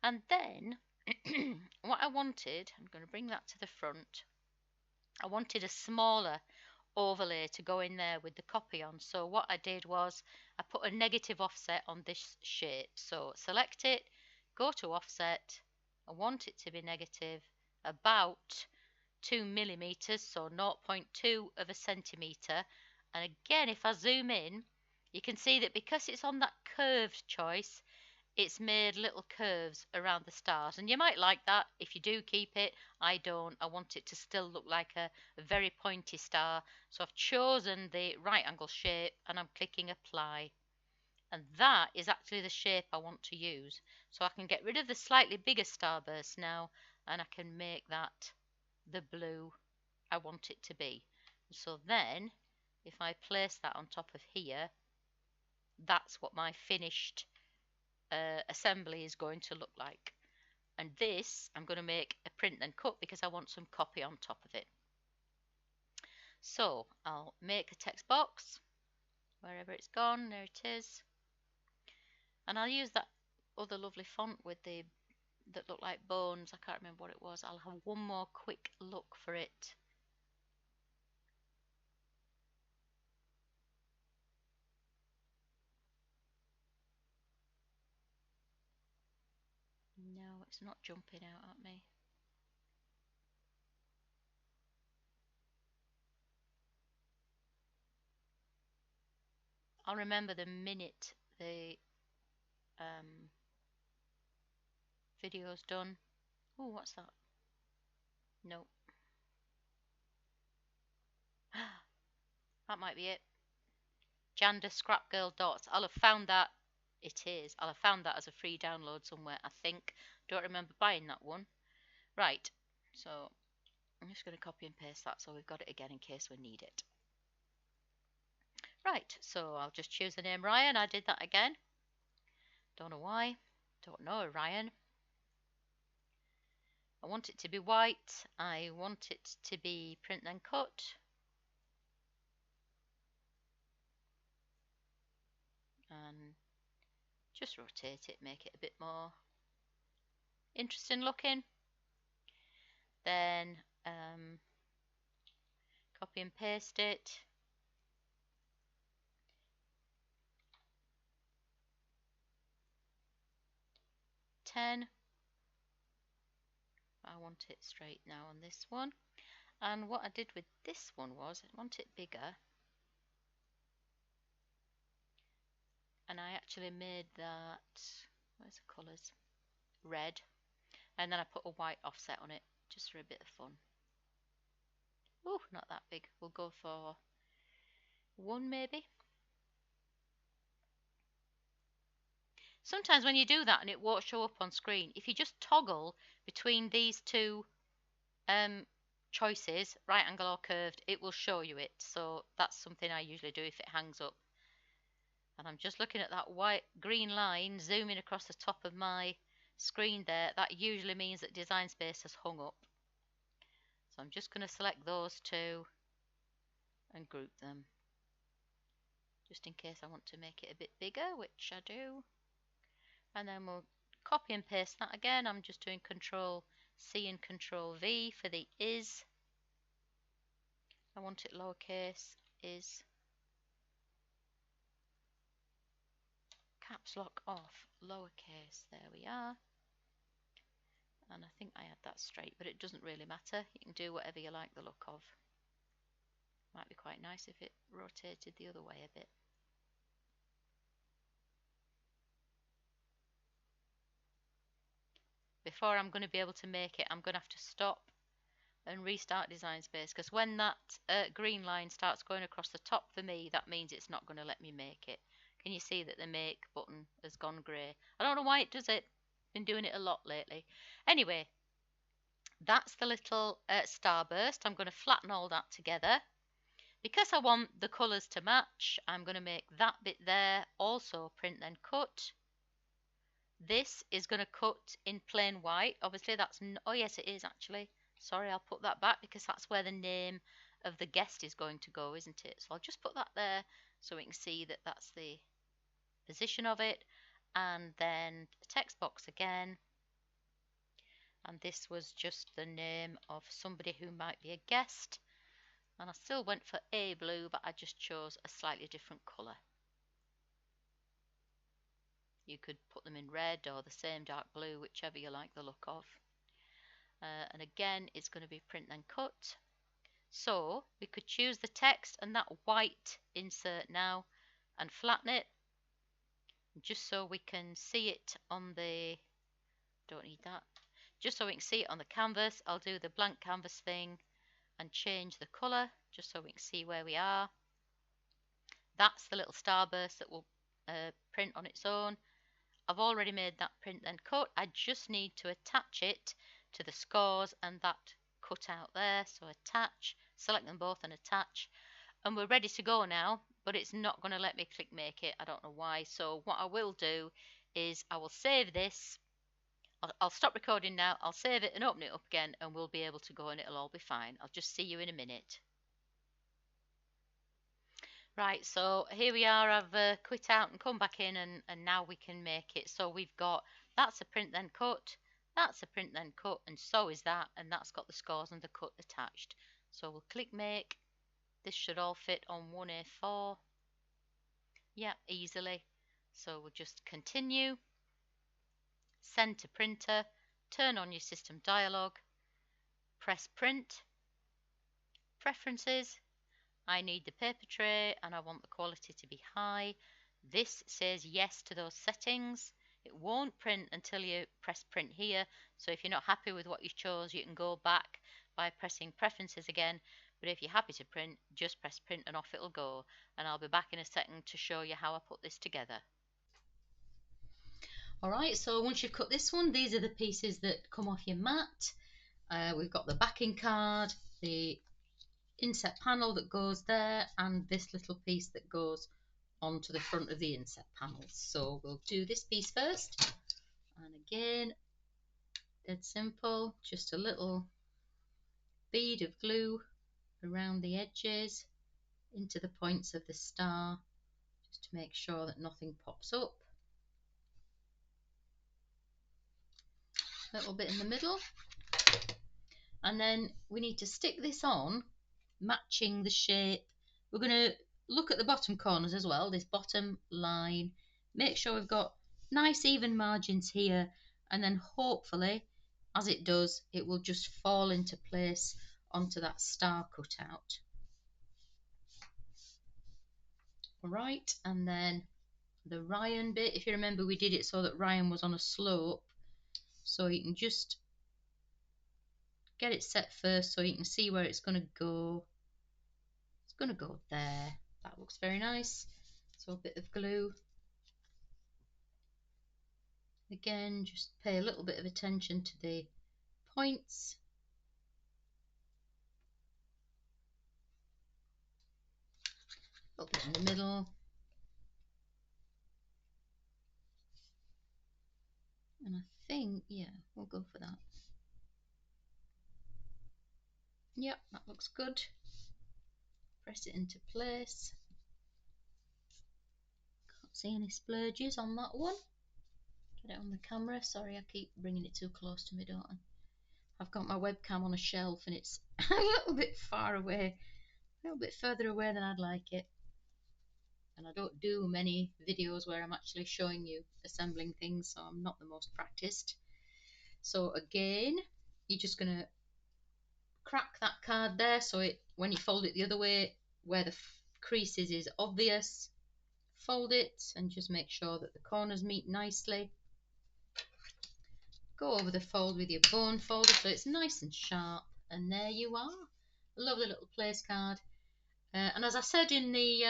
And then what I wanted, I'm going to bring that to the front. I wanted a smaller overlay to go in there with the copy on. So what I did was I put a negative offset on this shape. So select it, go to offset. I want it to be negative about 2 millimeters, so 0.2 of a centimeter. And again, if I zoom in, you can see that because it's on that curved choice, it's made little curves around the stars, and you might like that. If you do, keep it. I don't. I want it to still look like a very pointy star. So I've chosen the right angle shape and I'm clicking apply, and that is actually the shape I want to use. So I can get rid of the slightly bigger starburst now, and I can make that the blue I want it to be. So then if I place that on top of here, that's what my finished assembly is going to look like. And this I'm going to make a print then cut because I want some copy on top of it. So I'll make a text box wherever it's gone. There it is. And I'll use that other lovely font with the that look like bones. I can't remember what it was. I'll have one more quick look for it. No, it's not jumping out at me. I'll remember the minute the video's done. Oh, what's that? No. That might be it. Janda Scrap Girl Dots. I'll have found that. It is. I'll have found that as a free download somewhere, I think. Don't remember buying that one. Right. So I'm just going to copy and paste that so we've got it again in case we need it. Right. So I'll just choose the name Ryan. I did that again. Don't know why. Don't know, Ryan. I want it to be white. I want it to be print then cut. And just rotate it, make it a bit more interesting looking. Then copy and paste it. I want it straight now on this one. And what I did with this one was I want it bigger. And I actually made that, where's the colours? Red. And then I put a white offset on it just for a bit of fun. Oh, not that big. We'll go for 1 maybe. Sometimes when you do that and it won't show up on screen, if you just toggle between these two choices, right angle or curved, it will show you it. So that's something I usually do if it hangs up. And I'm just looking at that white green line zooming across the top of my screen there. That usually means that Design Space has hung up. So I'm just going to select those two and group them, just in case I want to make it a bit bigger, which I do. And then we'll copy and paste that again. I'm just doing Control C and Control V for the is. I want it lowercase, is. Caps lock off, lowercase, there we are. And I think I had that straight, but it doesn't really matter. You can do whatever you like the look of. Might be quite nice if it rotated the other way a bit. Before I'm going to be able to make it, I'm going to have to stop and restart Design Space, because when that green line starts going across the top for me, that means it's not going to let me make it. Can you see that the make button has gone grey? I don't know why it does it. Been doing it a lot lately. Anyway, that's the little starburst. I'm going to flatten all that together. Because I want the colours to match, I'm going to make that bit there also print then cut. This is going to cut in plain white. Obviously that's, oh yes it is actually. Sorry, I'll put that back because that's where the name of the guest is going to go, isn't it? So I'll just put that there so we can see that that's the position of it. And then the text box again. And this was just the name of somebody who might be a guest. And I still went for a blue, but I just chose a slightly different colour. You could put them in red or the same dark blue, whichever you like the look of. And again, it's going to be print then cut. So we could choose the text and that white insert now and flatten it, just so we can see it on the, don't need that, just so we can see it on the canvas. I'll do the blank canvas thing and change the colour just so we can see where we are. That's the little starburst that will print on its own. I've already made that print then cut. I just need to attach it to the scores and that cut out there. So attach, select them both and attach. And we're ready to go now, but it's not going to let me click make it. I don't know why. So what I will do is I will save this. I'll stop recording now. I'll save it and open it up again and we'll be able to go and it'll all be fine. I'll just see you in a minute. Right, so here we are. I've quit out and come back in and now we can make it. So we've got, that's a print then cut, that's a print then cut, and so is that, and that's got the scores and the cut attached. So we'll click make. This should all fit on 1A4. Yeah, easily. So we'll just continue, send to printer, turn on your system dialog, press print, preferences. I need the paper tray and I want the quality to be high. This says yes to those settings. It won't print until you press print here. So if you're not happy with what you chose, you can go back by pressing preferences again. But if you're happy to print, just press print and off it'll go. And I'll be back in a second to show you how I put this together. Alright, so once you've cut this one, these are the pieces that come off your mat. We've got the backing card, the inset panel that goes there, and this little piece that goes onto the front of the inset panels. So we'll do this piece first. And again, dead simple, just a little bead of glue around the edges into the points of the star, just to make sure that nothing pops up. A little bit in the middle, and then we need to stick this on matching the shape. We're going to look at the bottom corners as well, this bottom line, make sure we've got nice even margins here, and then hopefully as it does it will just fall into place onto that star cutout. Alright, and then the Ryan bit, if you remember we did it so that Ryan was on a slope, so you can just get it set first so you can see where it's going to go. It's going to go there. That looks very nice. So a bit of glue. Again, just pay a little bit of attention to the points. A little bit in the middle. And I think, yeah, we'll go for that. Yep, that looks good. Press it into place. Can't see any splurges on that one. Get it on the camera. Sorry, I keep bringing it too close to me, don't I? I've got my webcam on a shelf and it's a little bit far away, a little bit further away than I'd like it. And I don't do many videos where I'm actually showing you assembling things, so I'm not the most practiced. So again, you're just going to crack that card there, so it, when you fold it the other way, where the creases is obvious, fold it and just make sure that the corners meet nicely. Go over the fold with your bone folder so it's nice and sharp, and there you are, a lovely little place card. And as I said in the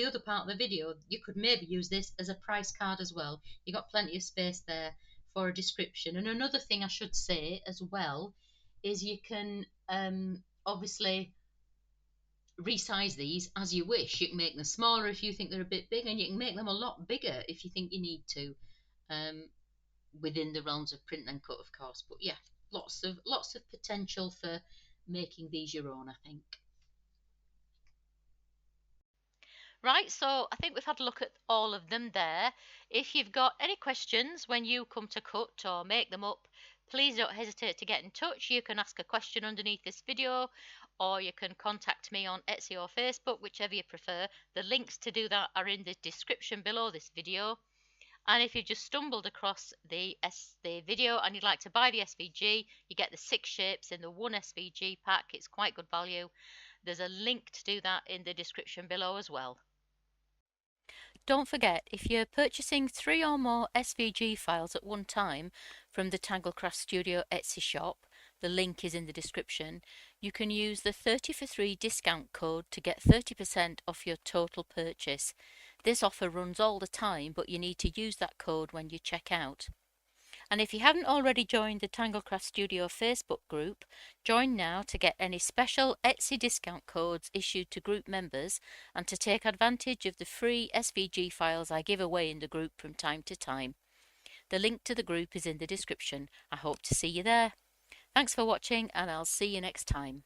other part of the video, you could maybe use this as a price card as well. You got plenty of space there for a description. And another thing I should say as well is you can obviously resize these as you wish. You can make them smaller if you think they're a bit big, and you can make them a lot bigger if you think you need to, within the realms of print and cut, of course. But yeah, lots of potential for making these your own, I think. Right, so I think we've had a look at all of them there. If you've got any questions when you come to cut or make them up, please don't hesitate to get in touch. You can ask a question underneath this video, or you can contact me on Etsy or Facebook, whichever you prefer. The links to do that are in the description below this video. And if you've just stumbled across the video and you'd like to buy the SVG, you get the 6 shapes in the one SVG pack. It's quite good value. There's a link to do that in the description below as well. Don't forget, if you're purchasing 3 or more SVG files at one time from the Tanglecrafts Studio Etsy shop, the link is in the description, you can use the 30 for 3 discount code to get 30% off your total purchase. This offer runs all the time, but you need to use that code when you check out. And if you haven't already joined the Tanglecrafts Studio Facebook group, join now to get any special Etsy discount codes issued to group members and to take advantage of the free SVG files I give away in the group from time to time. The link to the group is in the description. I hope to see you there. Thanks for watching, and I'll see you next time.